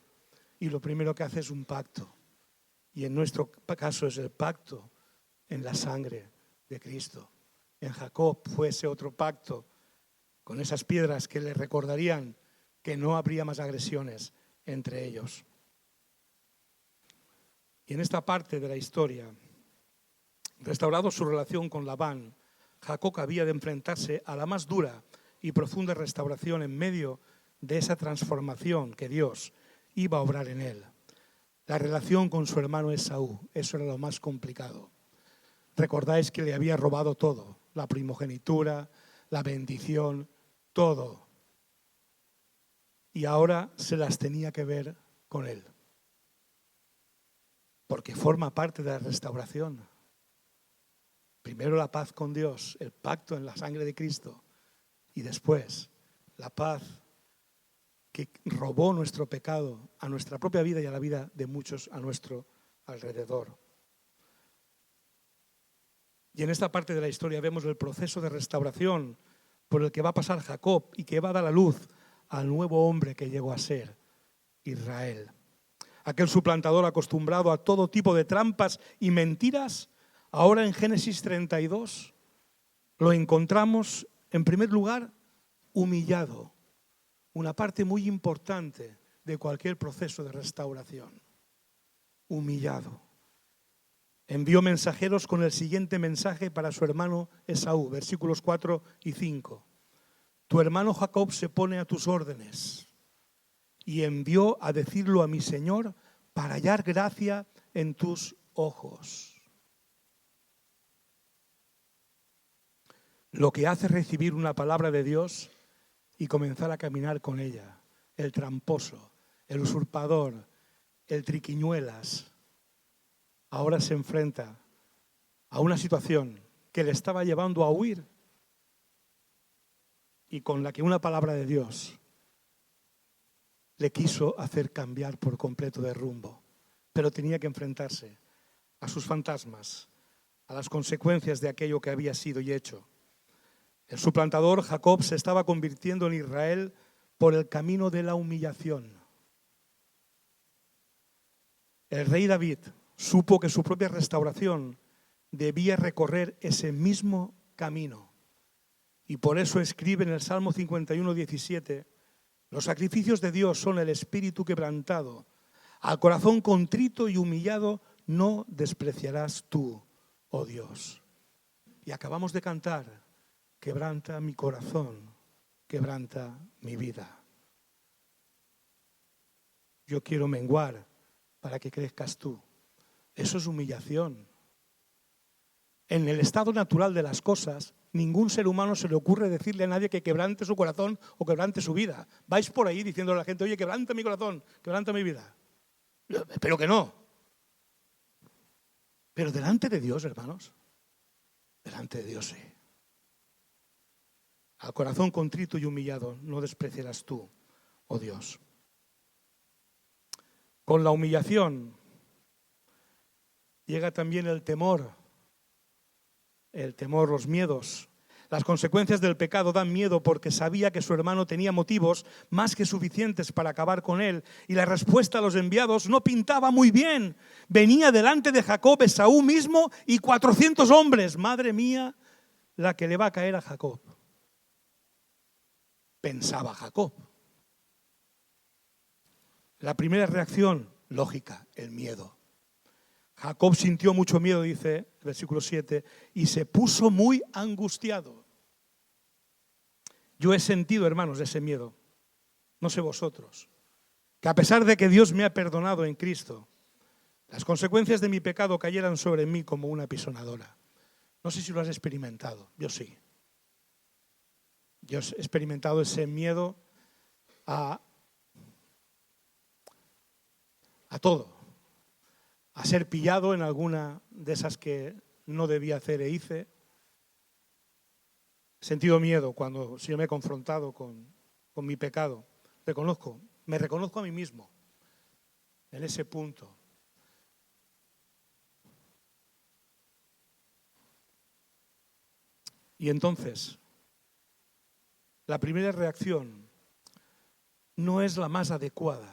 Y lo primero que hace es un pacto. Y en nuestro caso es el pacto en la sangre de Cristo. En Jacob fue ese otro pacto con esas piedras que le recordarían que no habría más agresiones entre ellos. Y en esta parte de la historia, restaurado su relación con Labán, Jacob había de enfrentarse a la más dura y profunda restauración en medio de esa transformación que Dios iba a obrar en él. La relación con su hermano Esaú, eso era lo más complicado. Recordáis que le había robado todo, la primogenitura, la bendición, todo. Y ahora se las tenía que ver con él. Porque forma parte de la restauración. Primero la paz con Dios, el pacto en la sangre de Cristo, y después la paz que robó nuestro pecado a nuestra propia vida y a la vida de muchos a nuestro alrededor. Y en esta parte de la historia vemos el proceso de restauración por el que va a pasar Jacob y que va a dar a luz al nuevo hombre que llegó a ser Israel. Aquel suplantador acostumbrado a todo tipo de trampas y mentiras, ahora en Génesis 32 lo encontramos en primer lugar humillado, una parte muy importante de cualquier proceso de restauración. Humillado. Envió mensajeros con el siguiente mensaje para su hermano Esaú, versículos 4 y 5. Tu hermano Jacob se pone a tus órdenes, y envió a decirlo a mi Señor para hallar gracia en tus ojos. Lo que hace recibir una palabra de Dios y comenzar a caminar con ella. El tramposo, el usurpador, el triquiñuelas, ahora se enfrenta a una situación que le estaba llevando a huir. y con la que una palabra de Dios le quiso hacer cambiar por completo de rumbo. Pero tenía que enfrentarse a sus fantasmas, a las consecuencias de aquello que había sido y hecho. El suplantador Jacob se estaba convirtiendo en Israel por el camino de la humillación. El rey David supo que su propia restauración debía recorrer ese mismo camino. Y por eso escribe en el Salmo 51:17, los sacrificios de Dios son el espíritu quebrantado. Al corazón contrito y humillado no despreciarás tú, oh Dios. Y acabamos de cantar, quebranta mi corazón, quebranta mi vida. Yo quiero menguar para que crezcas tú. Eso es humillación. En el estado natural de las cosas, ningún ser humano se le ocurre decirle a nadie que quebrante su corazón o quebrante su vida. Vais por ahí diciéndole a la gente, oye, quebranta mi corazón, quebranta mi vida. Pero que no. Pero delante de Dios, hermanos, delante de Dios sí. Al corazón contrito y humillado no despreciarás tú, oh Dios. Con la humillación llega también el temor, los miedos. Las consecuencias del pecado dan miedo porque sabía que su hermano tenía motivos más que suficientes para acabar con él. Y la respuesta a los enviados no pintaba muy bien. Venía delante de Jacob Esaú mismo y 400 hombres. Madre mía, la que le va a caer a Jacob. Pensaba Jacob. La primera reacción, lógica, el miedo. Jacob sintió mucho miedo, dice el versículo 7, y se puso muy angustiado. Yo he sentido, hermanos, ese miedo. No sé vosotros. Que a pesar de que Dios me ha perdonado en Cristo, las consecuencias de mi pecado cayeran sobre mí como una pisonadora. No sé si lo has experimentado. Yo sí. Yo he experimentado ese miedo a todo. A ser pillado en alguna de esas que no debía hacer e hice. He sentido miedo cuando yo me he confrontado con mi pecado. Me reconozco a mí mismo en ese punto. Y entonces, la primera reacción no es la más adecuada.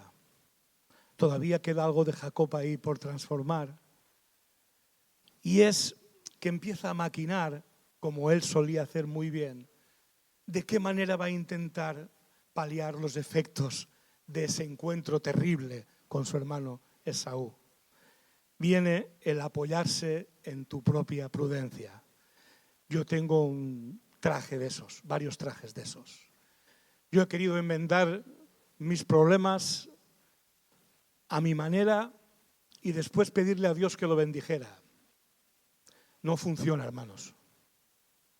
Todavía queda algo de Jacob ahí por transformar. Y es que empieza a maquinar, como él solía hacer muy bien, de qué manera va a intentar paliar los efectos de ese encuentro terrible con su hermano Esaú. Viene el apoyarse en tu propia prudencia. Yo tengo un traje de esos, varios trajes de esos. Yo he querido enmendar mis problemas a mi manera y después pedirle a Dios que lo bendijera. No funciona, hermanos.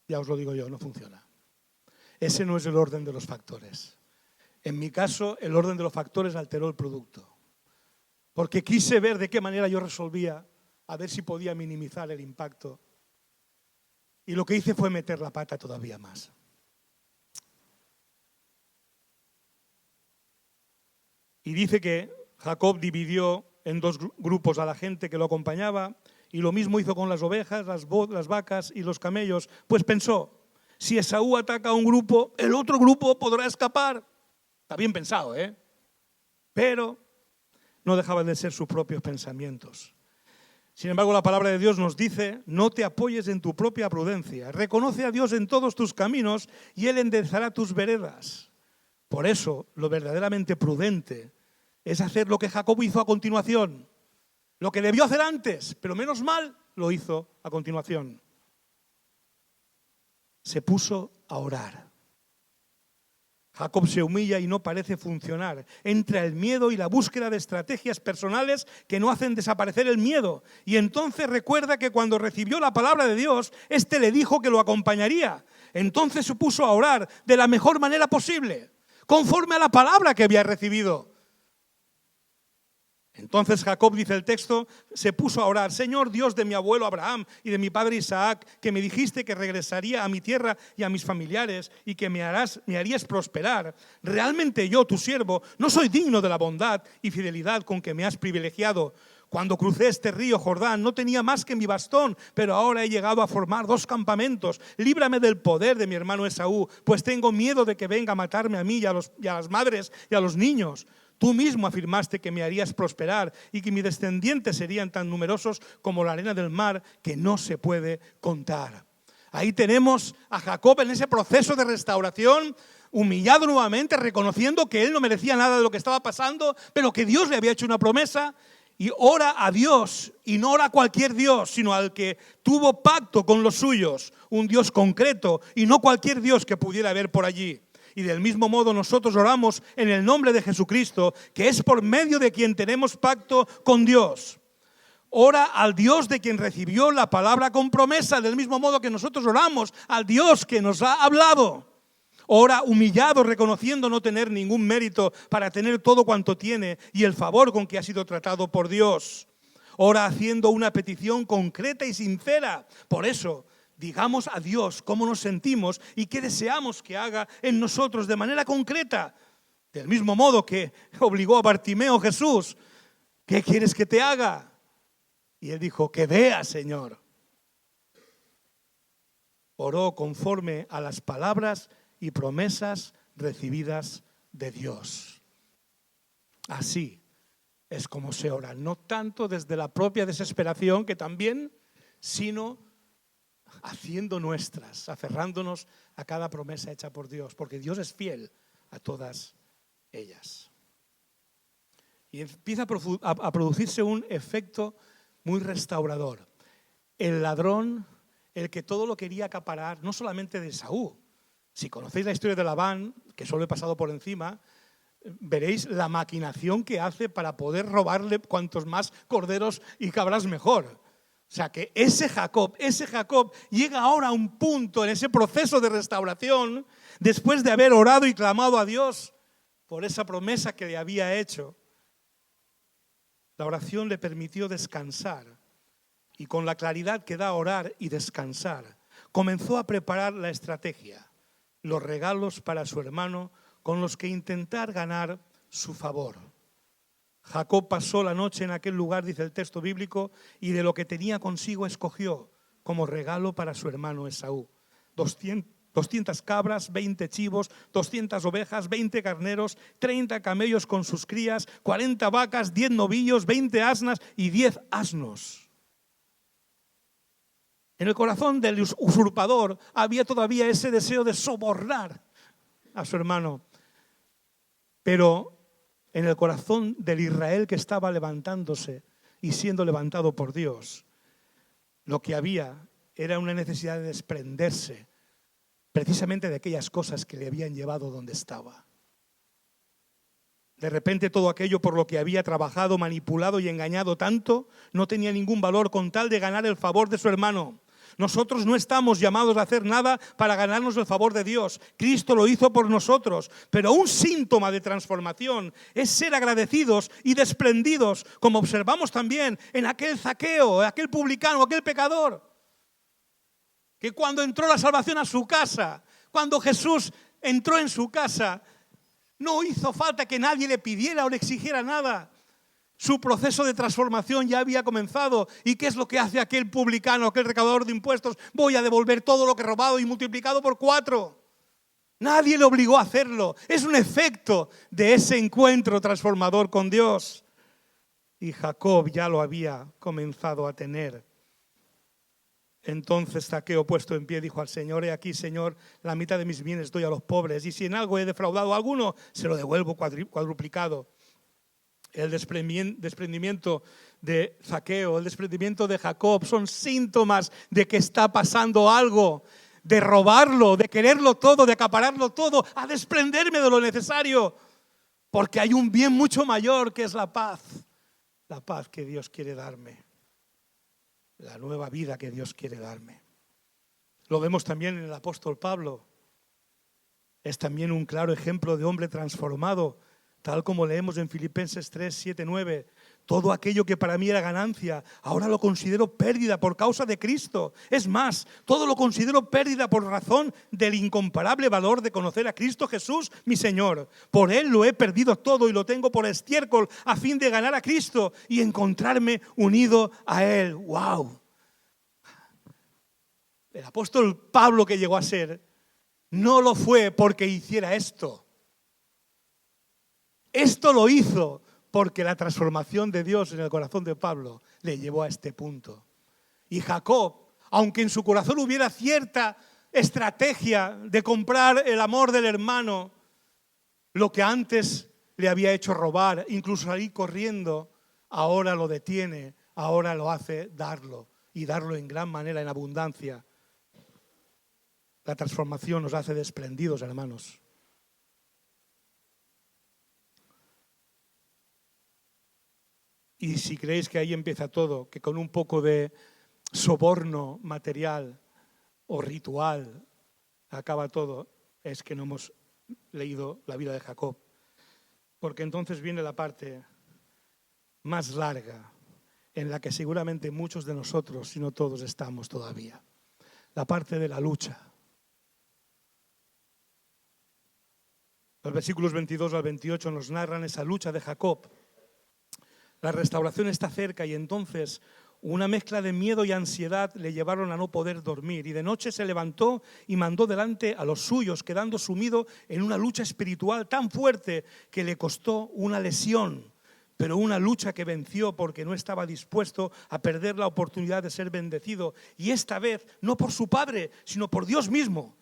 Ya os lo digo yo, no funciona. Ese no es el orden de los factores. En mi caso, el orden de los factores alteró el producto. Porque quise ver de qué manera yo resolvía, a ver si podía minimizar el impacto. Y lo que hice fue meter la pata todavía más. Y dice que Jacob dividió en dos grupos a la gente que lo acompañaba y lo mismo hizo con las ovejas, las vacas y los camellos. Pues pensó, si Esaú ataca a un grupo, el otro grupo podrá escapar. Está bien pensado, ¿eh? Pero no dejaban de ser sus propios pensamientos. Sin embargo, la palabra de Dios nos dice, no te apoyes en tu propia prudencia. Reconoce a Dios en todos tus caminos y Él enderezará tus veredas. Por eso, lo verdaderamente prudente es hacer lo que Jacob hizo a continuación. Lo que debió hacer antes, pero menos mal, lo hizo a continuación. Se puso a orar. Jacob se humilla y no parece funcionar. Entra el miedo y la búsqueda de estrategias personales que no hacen desaparecer el miedo. Y entonces recuerda que cuando recibió la palabra de Dios, éste le dijo que lo acompañaría. Entonces se puso a orar de la mejor manera posible, conforme a la palabra que había recibido. Entonces Jacob, dice el texto, se puso a orar: Señor Dios de mi abuelo Abraham y de mi padre Isaac, que me dijiste que regresaría a mi tierra y a mis familiares y que me harías prosperar. Realmente yo, tu siervo, no soy digno de la bondad y fidelidad con que me has privilegiado. Cuando crucé este río Jordán no tenía más que mi bastón, pero ahora he llegado a formar 2 campamentos. Líbrame del poder de mi hermano Esaú, pues tengo miedo de que venga a matarme a mí y a las madres y a los niños. Tú mismo afirmaste que me harías prosperar y que mis descendientes serían tan numerosos como la arena del mar, que no se puede contar. Ahí tenemos a Jacob en ese proceso de restauración, humillado nuevamente, reconociendo que él no merecía nada de lo que estaba pasando, pero que Dios le había hecho una promesa, y ora a Dios, y no ora a cualquier Dios, sino al que tuvo pacto con los suyos, un Dios concreto y no cualquier Dios que pudiera haber por allí. Y del mismo modo nosotros oramos en el nombre de Jesucristo, que es por medio de quien tenemos pacto con Dios. Ora al Dios de quien recibió la palabra con promesa, del mismo modo que nosotros oramos al Dios que nos ha hablado. Ora humillado, reconociendo no tener ningún mérito para tener todo cuanto tiene y el favor con que ha sido tratado por Dios. Ora haciendo una petición concreta y sincera. Por eso, digamos a Dios cómo nos sentimos y qué deseamos que haga en nosotros de manera concreta. Del mismo modo que obligó a Bartimeo Jesús: ¿qué quieres que te haga? Y él dijo: que vea, Señor. Oró conforme a las palabras y promesas recibidas de Dios. Así es como se ora, no tanto desde la propia desesperación, que también, sino haciendo nuestras, aferrándonos a cada promesa hecha por Dios, porque Dios es fiel a todas ellas. Y empieza a producirse un efecto muy restaurador. El ladrón, el que todo lo quería acaparar, no solamente de Esaú. Si conocéis la historia de Labán, que solo he pasado por encima, veréis la maquinación que hace para poder robarle cuantos más corderos y cabras mejor. O sea que ese Jacob llega ahora a un punto en ese proceso de restauración, después de haber orado y clamado a Dios por esa promesa que le había hecho. La oración le permitió descansar, y con la claridad que da orar y descansar, comenzó a preparar la estrategia, los regalos para su hermano con los que intentar ganar su favor. Jacob pasó la noche en aquel lugar, dice el texto bíblico, y de lo que tenía consigo escogió como regalo para su hermano Esaú 200 cabras, 20 chivos, 200 ovejas, 20 carneros, 30 camellos con sus crías, 40 vacas, 10 novillos, 20 asnas y 10 asnos. En el corazón del usurpador había todavía ese deseo de sobornar a su hermano. Pero en el corazón del Israel que estaba levantándose y siendo levantado por Dios, lo que había era una necesidad de desprenderse precisamente de aquellas cosas que le habían llevado donde estaba. De repente todo aquello por lo que había trabajado, manipulado y engañado tanto, no tenía ningún valor con tal de ganar el favor de su hermano. Nosotros no estamos llamados a hacer nada para ganarnos el favor de Dios. Cristo lo hizo por nosotros. Pero un síntoma de transformación es ser agradecidos y desprendidos, como observamos también en aquel Zaqueo, aquel publicano, aquel pecador, que cuando entró la salvación a su casa, cuando Jesús entró en su casa, no hizo falta que nadie le pidiera o le exigiera nada. Su proceso de transformación ya había comenzado. ¿Y qué es lo que hace aquel publicano, aquel recaudador de impuestos? Voy a devolver todo lo que he robado y multiplicado por 4. Nadie le obligó a hacerlo. Es un efecto de ese encuentro transformador con Dios. Y Jacob ya lo había comenzado a tener. Entonces Zaqueo, puesto en pie, dijo al Señor: he aquí, Señor, la mitad de mis bienes doy a los pobres, y si en algo he defraudado a alguno, se lo devuelvo cuadruplicado. El desprendimiento de Zaqueo, el desprendimiento de Jacob son síntomas de que está pasando algo, de robarlo, de quererlo todo, de acapararlo todo, a desprenderme de lo necesario, porque hay un bien mucho mayor que es la paz que Dios quiere darme. La nueva vida que Dios quiere darme. Lo vemos también en el apóstol Pablo. Es también un claro ejemplo de hombre transformado, tal como leemos en Filipenses 3, 7, 9. Todo aquello que para mí era ganancia, ahora lo considero pérdida por causa de Cristo. Es más, todo lo considero pérdida por razón del incomparable valor de conocer a Cristo Jesús, mi Señor. Por Él lo he perdido todo y lo tengo por estiércol a fin de ganar a Cristo y encontrarme unido a Él. ¡Wow! El apóstol Pablo que llegó a ser, no lo fue porque hiciera esto. Esto lo hizo porque la transformación de Dios en el corazón de Pablo le llevó a este punto. Y Jacob, aunque en su corazón hubiera cierta estrategia de comprar el amor del hermano, lo que antes le había hecho robar, incluso salir corriendo, ahora lo detiene, ahora lo hace darlo, y darlo en gran manera, en abundancia. La transformación nos hace desprendidos, hermanos. Y si creéis que ahí empieza todo, que con un poco de soborno material o ritual acaba todo, es que no hemos leído la vida de Jacob. Porque entonces viene la parte más larga, en la que seguramente muchos de nosotros, si no todos, estamos todavía. La parte de la lucha. Los versículos 22 al 28 nos narran esa lucha de Jacob. La restauración está cerca y entonces una mezcla de miedo y ansiedad le llevaron a no poder dormir. Y de noche se levantó y mandó delante a los suyos, quedando sumido en una lucha espiritual tan fuerte que le costó una lesión. Pero una lucha que venció porque no estaba dispuesto a perder la oportunidad de ser bendecido. Y esta vez no por su padre, sino por Dios mismo.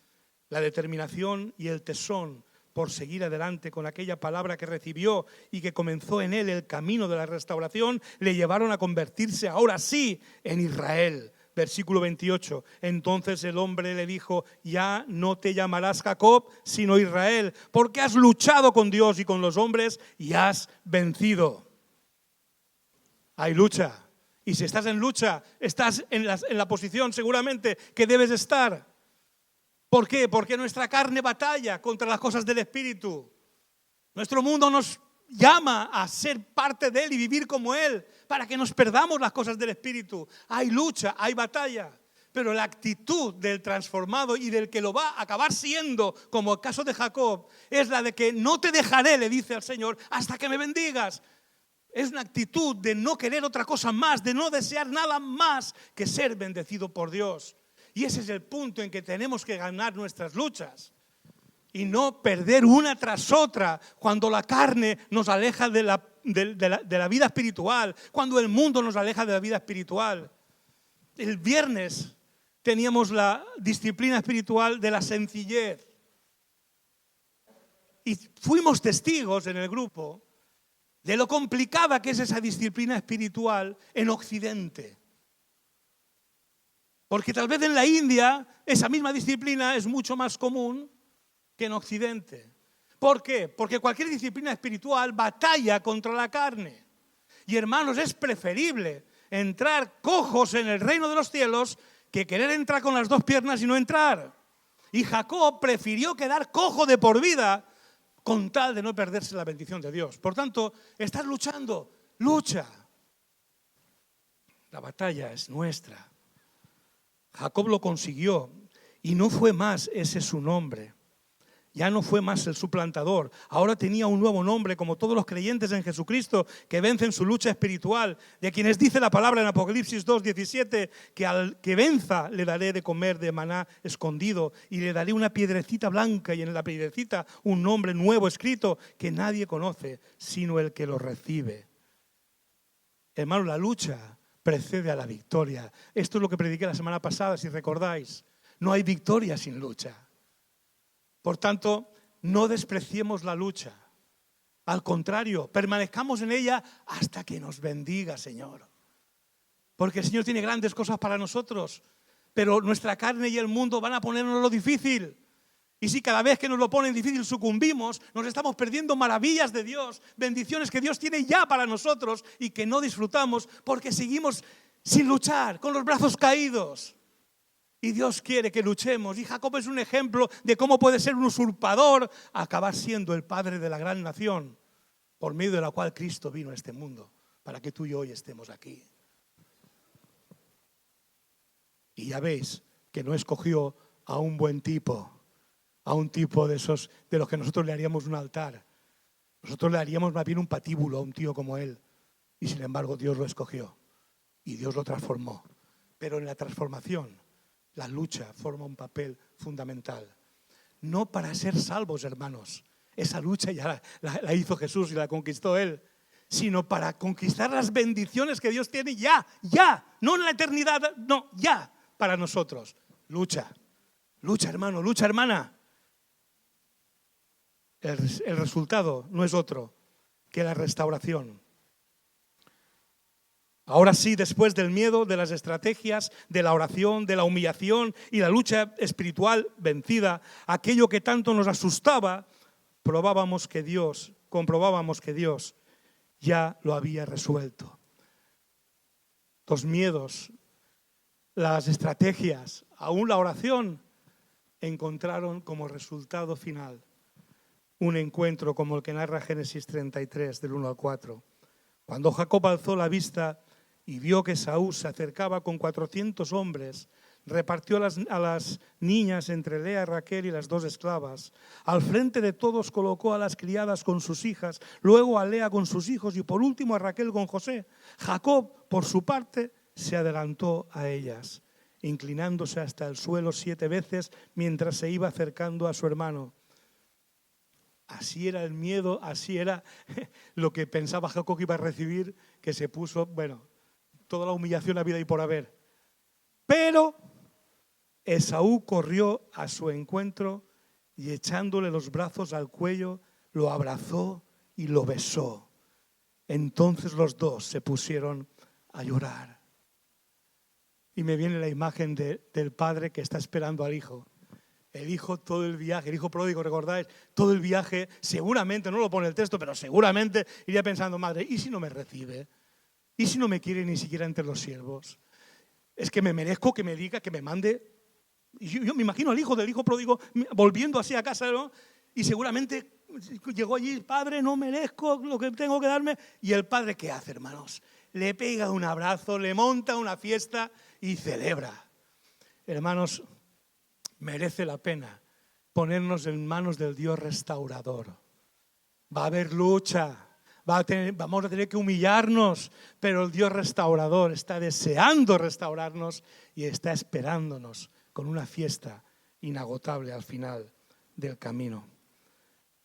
La determinación y el tesón por seguir adelante con aquella palabra que recibió y que comenzó en él el camino de la restauración, le llevaron a convertirse ahora sí en Israel. Versículo 28. Entonces el hombre le dijo: ya no te llamarás Jacob, sino Israel, porque has luchado con Dios y con los hombres y has vencido. Hay lucha. Y si estás en lucha, estás en la posición seguramente que debes estar. ¿Por qué? Porque nuestra carne batalla contra las cosas del Espíritu. Nuestro mundo nos llama a ser parte de Él y vivir como Él, para que nos perdamos las cosas del Espíritu. Hay lucha, hay batalla, pero la actitud del transformado y del que lo va a acabar siendo, como el caso de Jacob, es la de que no te dejaré, le dice al Señor, hasta que me bendigas. Es una actitud de no querer otra cosa más, de no desear nada más que ser bendecido por Dios. Y ese es el punto en que tenemos que ganar nuestras luchas y no perder una tras otra cuando la carne nos aleja de la vida espiritual, cuando el mundo nos aleja de la vida espiritual. El viernes teníamos la disciplina espiritual de la sencillez y fuimos testigos en el grupo de lo complicada que es esa disciplina espiritual en Occidente. Porque tal vez en la India esa misma disciplina es mucho más común que en Occidente. ¿Por qué? Porque cualquier disciplina espiritual batalla contra la carne. Y hermanos, es preferible entrar cojos en el reino de los cielos que querer entrar con las dos piernas y no entrar. Y Jacob prefirió quedar cojo de por vida con tal de no perderse la bendición de Dios. Por tanto, estás luchando, lucha. La batalla es nuestra. Jacob lo consiguió y no fue más ese su nombre. Ya no fue más el suplantador. Ahora tenía un nuevo nombre, como todos los creyentes en Jesucristo que vencen su lucha espiritual, de quienes dice la palabra en Apocalipsis 2:17, que al que venza le daré de comer de maná escondido y le daré una piedrecita blanca y en la piedrecita un nombre nuevo escrito que nadie conoce sino el que lo recibe. Hermano, la lucha precede a la victoria. Esto es lo que prediqué la semana pasada, si recordáis. No hay victoria sin lucha. Por tanto, no despreciemos la lucha. Al contrario, permanezcamos en ella hasta que nos bendiga, Señor. Porque el Señor tiene grandes cosas para nosotros, pero nuestra carne y el mundo van a ponernos lo difícil. Y si cada vez que nos lo ponen difícil sucumbimos, nos estamos perdiendo maravillas de Dios, bendiciones que Dios tiene ya para nosotros y que no disfrutamos porque seguimos sin luchar, con los brazos caídos. Y Dios quiere que luchemos. Y Jacob es un ejemplo de cómo puede ser un usurpador acabar siendo el padre de la gran nación por medio de la cual Cristo vino a este mundo para que tú y yo hoy estemos aquí. Y ya veis que no escogió a un buen tipo, a un tipo de esos de los que nosotros le haríamos un altar. Nosotros le haríamos más bien un patíbulo a un tío como él. Y sin embargo Dios lo escogió y Dios lo transformó. Pero en la transformación, la lucha forma un papel fundamental. No para ser salvos, hermanos. Esa lucha ya la hizo Jesús y la conquistó Él. Sino para conquistar las bendiciones que Dios tiene ya. No en la eternidad, no, ya para nosotros. Lucha, hermano, lucha, hermana. El resultado no es otro que la restauración. Ahora sí, después del miedo, de las estrategias, de la oración, de la humillación y la lucha espiritual vencida, aquello que tanto nos asustaba, comprobábamos que Dios ya lo había resuelto. Los miedos, las estrategias, aún la oración, encontraron como resultado final un encuentro como el que narra Génesis 33, del 1 al 4. Cuando Jacob alzó la vista y vio que Esaú se acercaba con 400 hombres, repartió a las niñas entre Lea, Raquel y las 2 esclavas. Al frente de todos colocó a las criadas con sus hijas, luego a Lea con sus hijos y por último a Raquel con José. Jacob, por su parte, se adelantó a ellas, inclinándose hasta el suelo 7 veces mientras se iba acercando a su hermano. Así era el miedo, así era lo que pensaba Jacob que iba a recibir, que se puso, toda la humillación habida y por haber. Pero Esaú corrió a su encuentro y echándole los brazos al cuello, lo abrazó y lo besó. Entonces los dos se pusieron a llorar. Y me viene la imagen del padre que está esperando al hijo. El hijo todo el viaje, el hijo pródigo, ¿recordáis? Todo el viaje, seguramente, no lo pone el texto, pero seguramente iría pensando, madre, ¿y si no me recibe? ¿Y si no me quiere ni siquiera entre los siervos? Es que me merezco que me diga, que me mande. Y yo me imagino al hijo del hijo pródigo volviendo así a casa, ¿no? Y seguramente llegó allí, padre, no merezco lo que tengo que darme. Y el padre, ¿qué hace, hermanos? Le pega un abrazo, le monta una fiesta y celebra. Hermanos, merece la pena ponernos en manos del Dios restaurador. Va a haber lucha, vamos a tener que humillarnos, pero el Dios restaurador está deseando restaurarnos y está esperándonos con una fiesta inagotable al final del camino.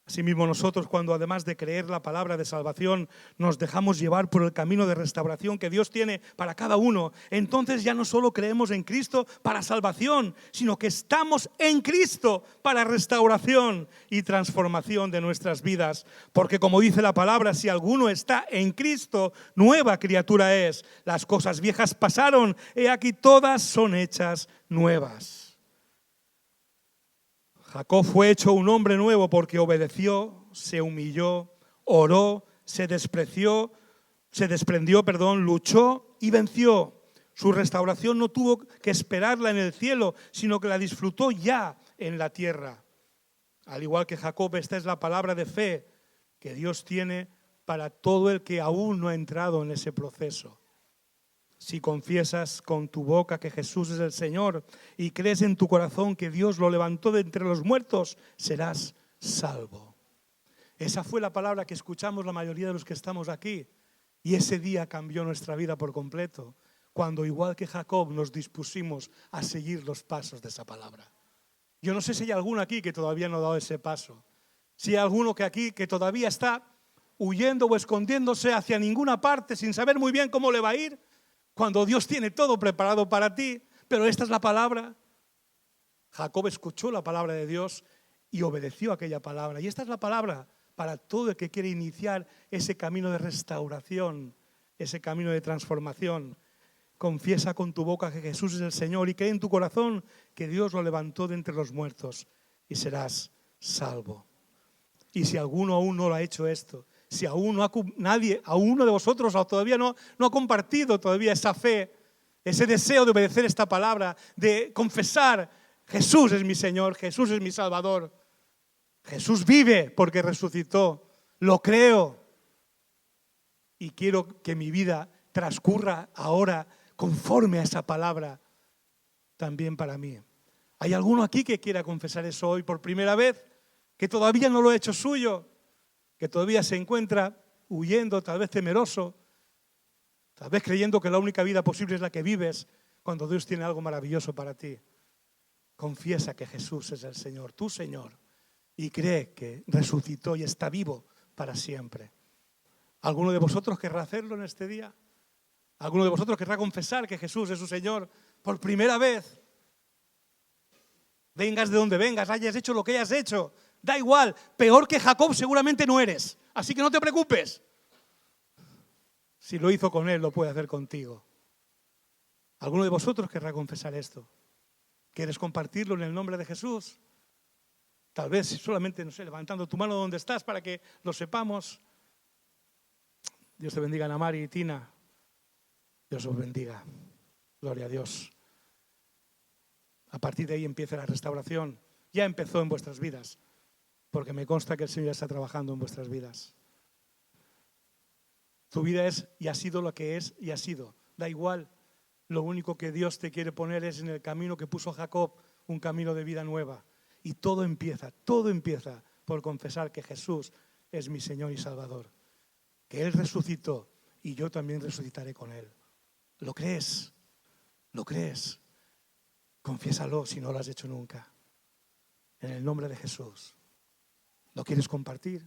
Asimismo nosotros, cuando además de creer la palabra de salvación, nos dejamos llevar por el camino de restauración que Dios tiene para cada uno, entonces ya no solo creemos en Cristo para salvación, sino que estamos en Cristo para restauración y transformación de nuestras vidas. Porque como dice la palabra, si alguno está en Cristo, nueva criatura es. Las cosas viejas pasaron, he aquí todas son hechas nuevas. Jacob fue hecho un hombre nuevo porque obedeció, se humilló, oró, se desprendió, luchó y venció. Su restauración no tuvo que esperarla en el cielo, sino que la disfrutó ya en la tierra. Al igual que Jacob, esta es la palabra de fe que Dios tiene para todo el que aún no ha entrado en ese proceso. Si confiesas con tu boca que Jesús es el Señor y crees en tu corazón que Dios lo levantó de entre los muertos, serás salvo. Esa fue la palabra que escuchamos la mayoría de los que estamos aquí. Y ese día cambió nuestra vida por completo, cuando igual que Jacob nos dispusimos a seguir los pasos de esa palabra. Yo no sé si hay alguno aquí que todavía no ha dado ese paso. Si hay alguno que aquí que todavía está huyendo o escondiéndose hacia ninguna parte sin saber muy bien cómo le va a ir, cuando Dios tiene todo preparado para ti, pero esta es la palabra. Jacob escuchó la palabra de Dios y obedeció aquella palabra. Y esta es la palabra para todo el que quiere iniciar ese camino de restauración, ese camino de transformación. Confiesa con tu boca que Jesús es el Señor y cree en tu corazón que Dios lo levantó de entre los muertos y serás salvo. Y si alguno aún no lo ha hecho esto, si aún nadie, a uno de vosotros todavía no ha compartido todavía esa fe, ese deseo de obedecer esta palabra, de confesar, Jesús es mi Señor, Jesús es mi Salvador, Jesús vive porque resucitó, lo creo. y quiero que mi vida transcurra ahora conforme a esa palabra también para mí. ¿Hay alguno aquí que quiera confesar eso hoy por primera vez? Que todavía no lo ha hecho suyo, que todavía se encuentra huyendo, tal vez temeroso, tal vez creyendo que la única vida posible es la que vives, cuando Dios tiene algo maravilloso para ti. Confiesa que Jesús es el Señor, tu Señor, y cree que resucitó y está vivo para siempre. ¿Alguno de vosotros querrá hacerlo en este día? ¿Alguno de vosotros querrá confesar que Jesús es su Señor por primera vez? Vengas de donde vengas, hayas hecho lo que hayas hecho, da igual, peor que Jacob seguramente no eres, así que no te preocupes. Si lo hizo con él, lo puede hacer contigo. ¿Alguno de vosotros querrá confesar esto? ¿Quieres compartirlo en el nombre de Jesús? Tal vez solamente, no sé, levantando tu mano donde estás para que lo sepamos. Dios te bendiga, Ana Mari y Tina. Dios os bendiga. Gloria a Dios. A partir de ahí empieza la restauración. Ya empezó en vuestras vidas, porque me consta que el Señor está trabajando en vuestras vidas. Tu vida es y ha sido lo que es y ha sido. Da igual. Lo único que Dios te quiere poner es en el camino que puso Jacob, un camino de vida nueva. Y todo empieza por confesar que Jesús es mi Señor y Salvador. Que Él resucitó y yo también resucitaré con Él. ¿Lo crees? ¿Lo crees? Confiésalo si no lo has hecho nunca. En el nombre de Jesús. ¿Lo quieres compartir?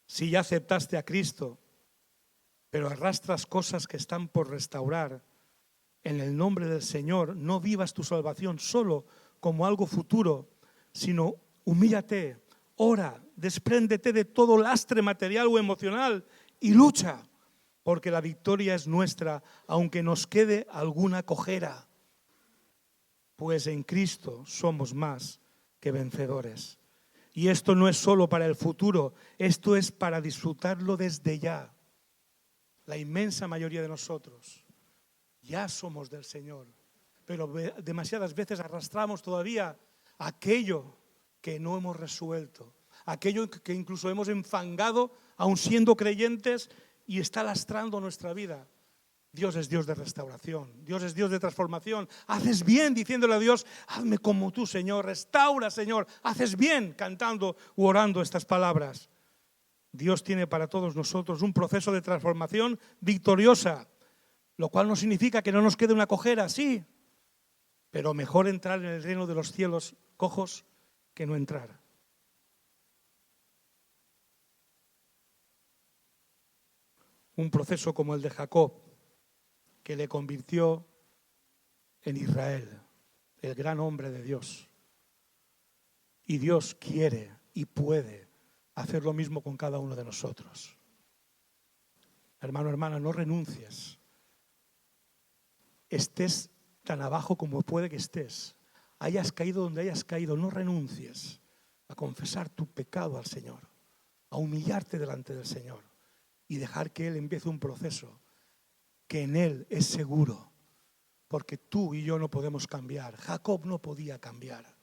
Si ya aceptaste a Cristo, pero arrastras cosas que están por restaurar, en el nombre del Señor, no vivas tu salvación solo como algo futuro, sino humíllate, ora, despréndete de todo lastre material o emocional y lucha, porque la victoria es nuestra, aunque nos quede alguna cojera, pues en Cristo somos más que vencedores. Y esto no es solo para el futuro, esto es para disfrutarlo desde ya. La inmensa mayoría de nosotros ya somos del Señor, pero demasiadas veces arrastramos todavía aquello que no hemos resuelto, aquello que incluso hemos enfangado aún siendo creyentes y está lastrando nuestra vida. Dios es Dios de restauración, Dios es Dios de transformación. Haces bien diciéndole a Dios, hazme como tú, Señor, restaura, Señor. Haces bien cantando u orando estas palabras. Dios tiene para todos nosotros un proceso de transformación victoriosa, lo cual no significa que no nos quede una cojera, sí, pero mejor entrar en el reino de los cielos cojos que no entrar. Un proceso como el de Jacob, que le convirtió en Israel, el gran hombre de Dios. Y Dios quiere y puede hacer lo mismo con cada uno de nosotros. Hermano, hermana, no renuncies. Estés tan abajo como puede que estés. Hayas caído donde hayas caído, no renuncies a confesar tu pecado al Señor, a humillarte delante del Señor y dejar que Él empiece un proceso que en Él es seguro, porque tú y yo no podemos cambiar. Jacob no podía cambiar,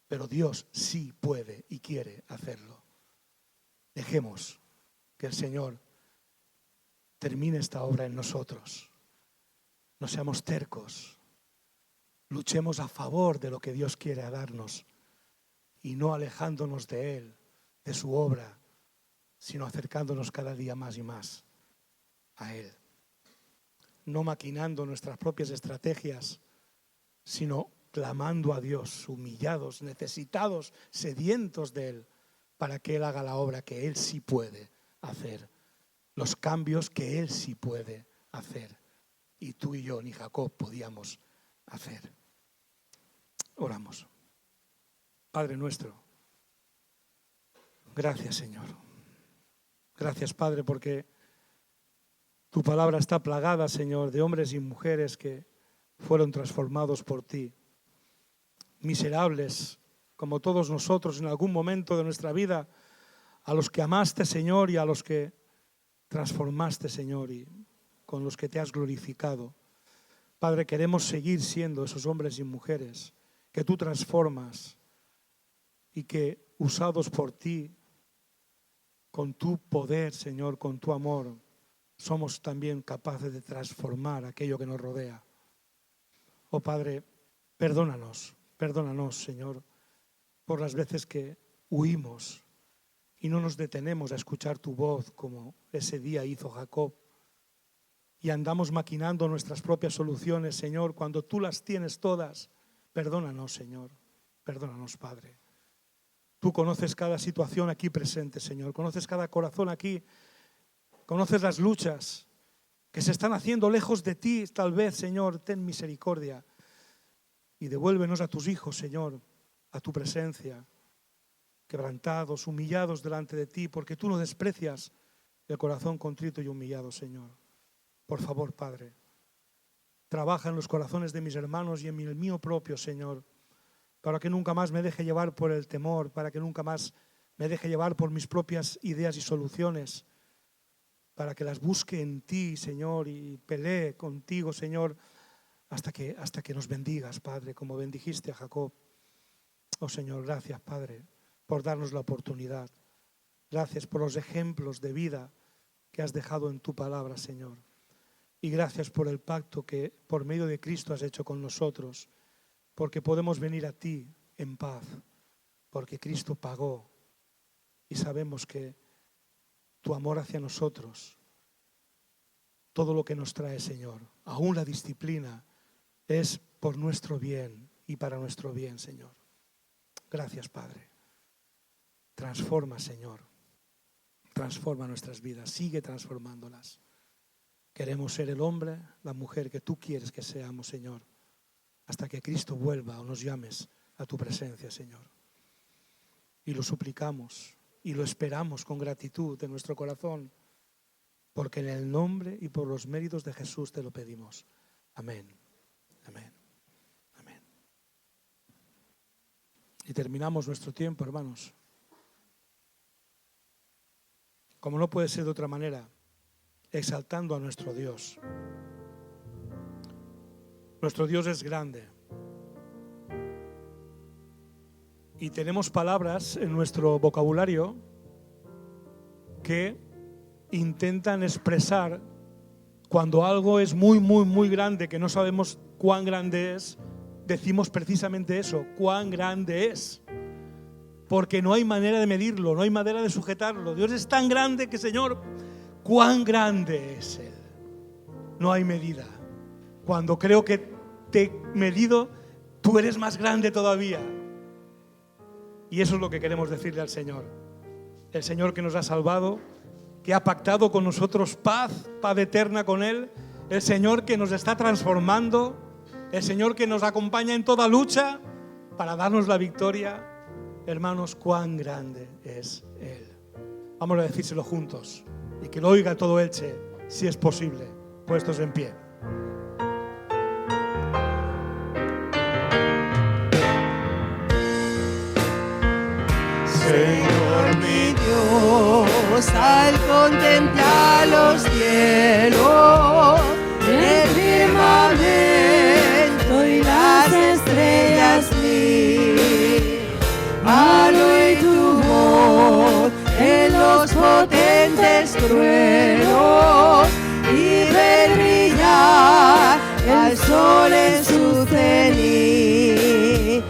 pero Dios sí puede y quiere hacerlo. Dejemos que el Señor termine esta obra en nosotros. No seamos tercos. Luchemos a favor de lo que Dios quiere darnos y no alejándonos de Él, de su obra, sino acercándonos cada día más y más a Él. No maquinando nuestras propias estrategias, sino clamando a Dios, humillados, necesitados, sedientos de Él, para que Él haga la obra que Él sí puede hacer, los cambios que Él sí puede hacer. Y tú y yo, ni Jacob, podíamos hacer. Oramos. Padre nuestro, gracias, Señor. Gracias, Padre, porque tu palabra está plagada, Señor, de hombres y mujeres que fueron transformados por ti. Miserables, como todos nosotros en algún momento de nuestra vida, a los que amaste, Señor, y a los que transformaste, Señor, y con los que te has glorificado. Padre, queremos seguir siendo esos hombres y mujeres que tú transformas y que, usados por ti, con tu poder, Señor, con tu amor, somos también capaces de transformar aquello que nos rodea. Oh Padre, perdónanos, Señor, por las veces que huimos y no nos detenemos a escuchar tu voz como ese día hizo Jacob y andamos maquinando nuestras propias soluciones, Señor, cuando tú las tienes todas. Perdónanos, Señor, perdónanos, Padre. Tú conoces cada situación aquí presente, Señor, conoces cada corazón aquí, conoces las luchas que se están haciendo lejos de ti, tal vez, Señor, ten misericordia y devuélvenos a tus hijos, Señor, a tu presencia, quebrantados, humillados delante de ti, porque tú no desprecias el corazón contrito y humillado, Señor. Por favor, Padre, trabaja en los corazones de mis hermanos y en el mío propio, Señor, para que nunca más me deje llevar por el temor, para que nunca más me deje llevar por mis propias ideas y soluciones, para que las busque en ti, Señor, y pelee contigo, Señor, hasta que nos bendigas, Padre, como bendijiste a Jacob. Oh, Señor, gracias, Padre, por darnos la oportunidad. Gracias por los ejemplos de vida que has dejado en tu palabra, Señor. Y gracias por el pacto que por medio de Cristo has hecho con nosotros, porque podemos venir a ti en paz, porque Cristo pagó y sabemos que tu amor hacia nosotros, todo lo que nos trae, Señor, aún la disciplina, es por nuestro bien y para nuestro bien, Señor. Gracias, Padre. Transforma, Señor. Transforma nuestras vidas, sigue transformándolas. Queremos ser el hombre, la mujer que tú quieres que seamos, Señor, hasta que Cristo vuelva o nos llames a tu presencia, Señor. Y lo suplicamos y lo esperamos con gratitud en nuestro corazón, porque en el nombre y por los méritos de Jesús te lo pedimos. Amén. Amén. Amén. Y terminamos nuestro tiempo, hermanos. Como no puede ser de otra manera, exaltando a nuestro Dios. Nuestro Dios es grande. Y tenemos palabras en nuestro vocabulario que intentan expresar cuando algo es muy, muy, muy grande, que no sabemos cuán grande es, decimos precisamente eso, cuán grande es. Porque no hay manera de medirlo, no hay manera de sujetarlo. Dios es tan grande que, Señor, cuán grande es Él. No hay medida. Cuando creo que te he medido, tú eres más grande todavía. Y eso es lo que queremos decirle al Señor. El Señor que nos ha salvado, que ha pactado con nosotros paz eterna con Él. El Señor que nos está transformando. El Señor que nos acompaña en toda lucha para darnos la victoria. Hermanos, cuán grande es Él. Vamos a decírselo juntos y que lo oiga todo Elche, si es posible, puestos en pie. Señor mi Dios, al contemplar los cielos, el firmamento y las estrellas al oír tu voz en los potentes truenos y ver brillar el sol en su cenit,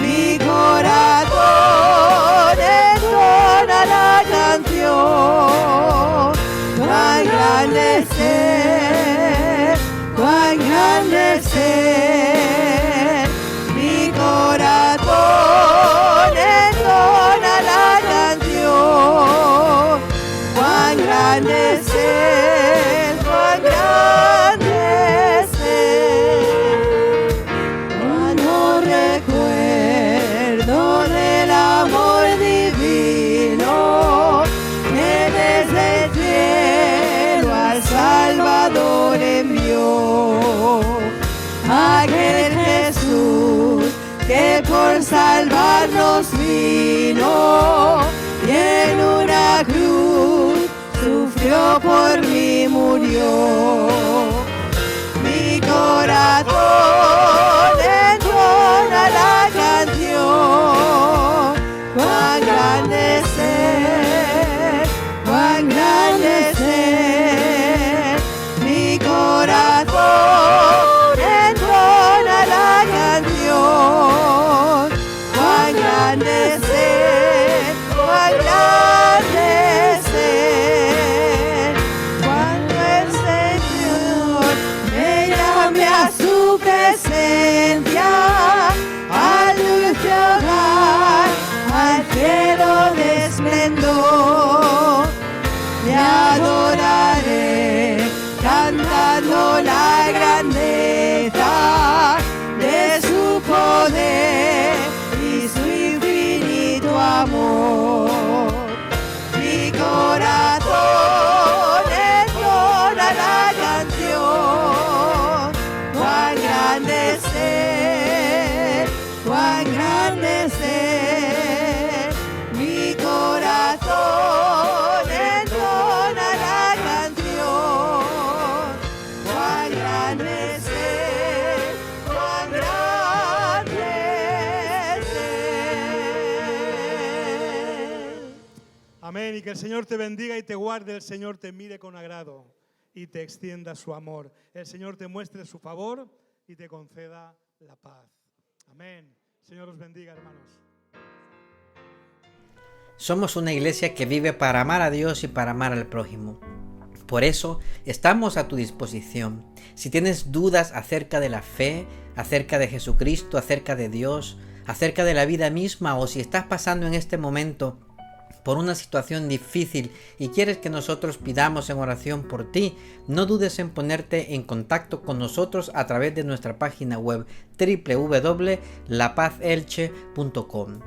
mi corazón entona la canción. Cuán grande es Él, cuán grande es Él, mi corazón entona la canción. Cuán grande es Él, cuán grande es Él. Cuando recuerdo del amor divino que desde el cielo al Salvador envió, aquel Jesús que por salvarnos vino y en una cruz sufrió por mí, murió. Mi corazón entona la Amén. Y que el Señor te bendiga y te guarde, el Señor te mire con agrado y te extienda su amor. El Señor te muestre su favor y te conceda la paz. Amén. Señor os bendiga, hermanos. Somos una iglesia que vive para amar a Dios y para amar al prójimo. Por eso estamos a tu disposición. Si tienes dudas acerca de la fe, acerca de Jesucristo, acerca de Dios, acerca de la vida misma, o si estás pasando en este momento por una situación difícil y quieres que nosotros pidamos en oración por ti, no dudes en ponerte en contacto con nosotros a través de nuestra página web www.lapazelche.com.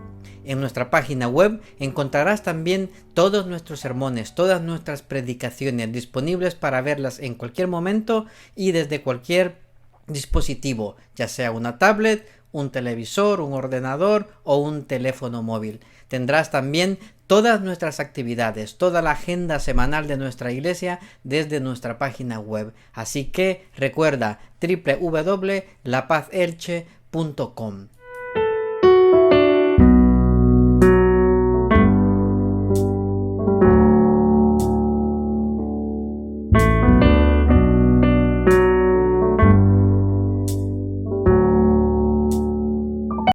En nuestra página web encontrarás también todos nuestros sermones, todas nuestras predicaciones disponibles para verlas en cualquier momento y desde cualquier dispositivo, ya sea una tablet, un televisor, un ordenador o un teléfono móvil. Tendrás también todas nuestras actividades, toda la agenda semanal de nuestra iglesia desde nuestra página web. Así que recuerda www.lapazelche.com.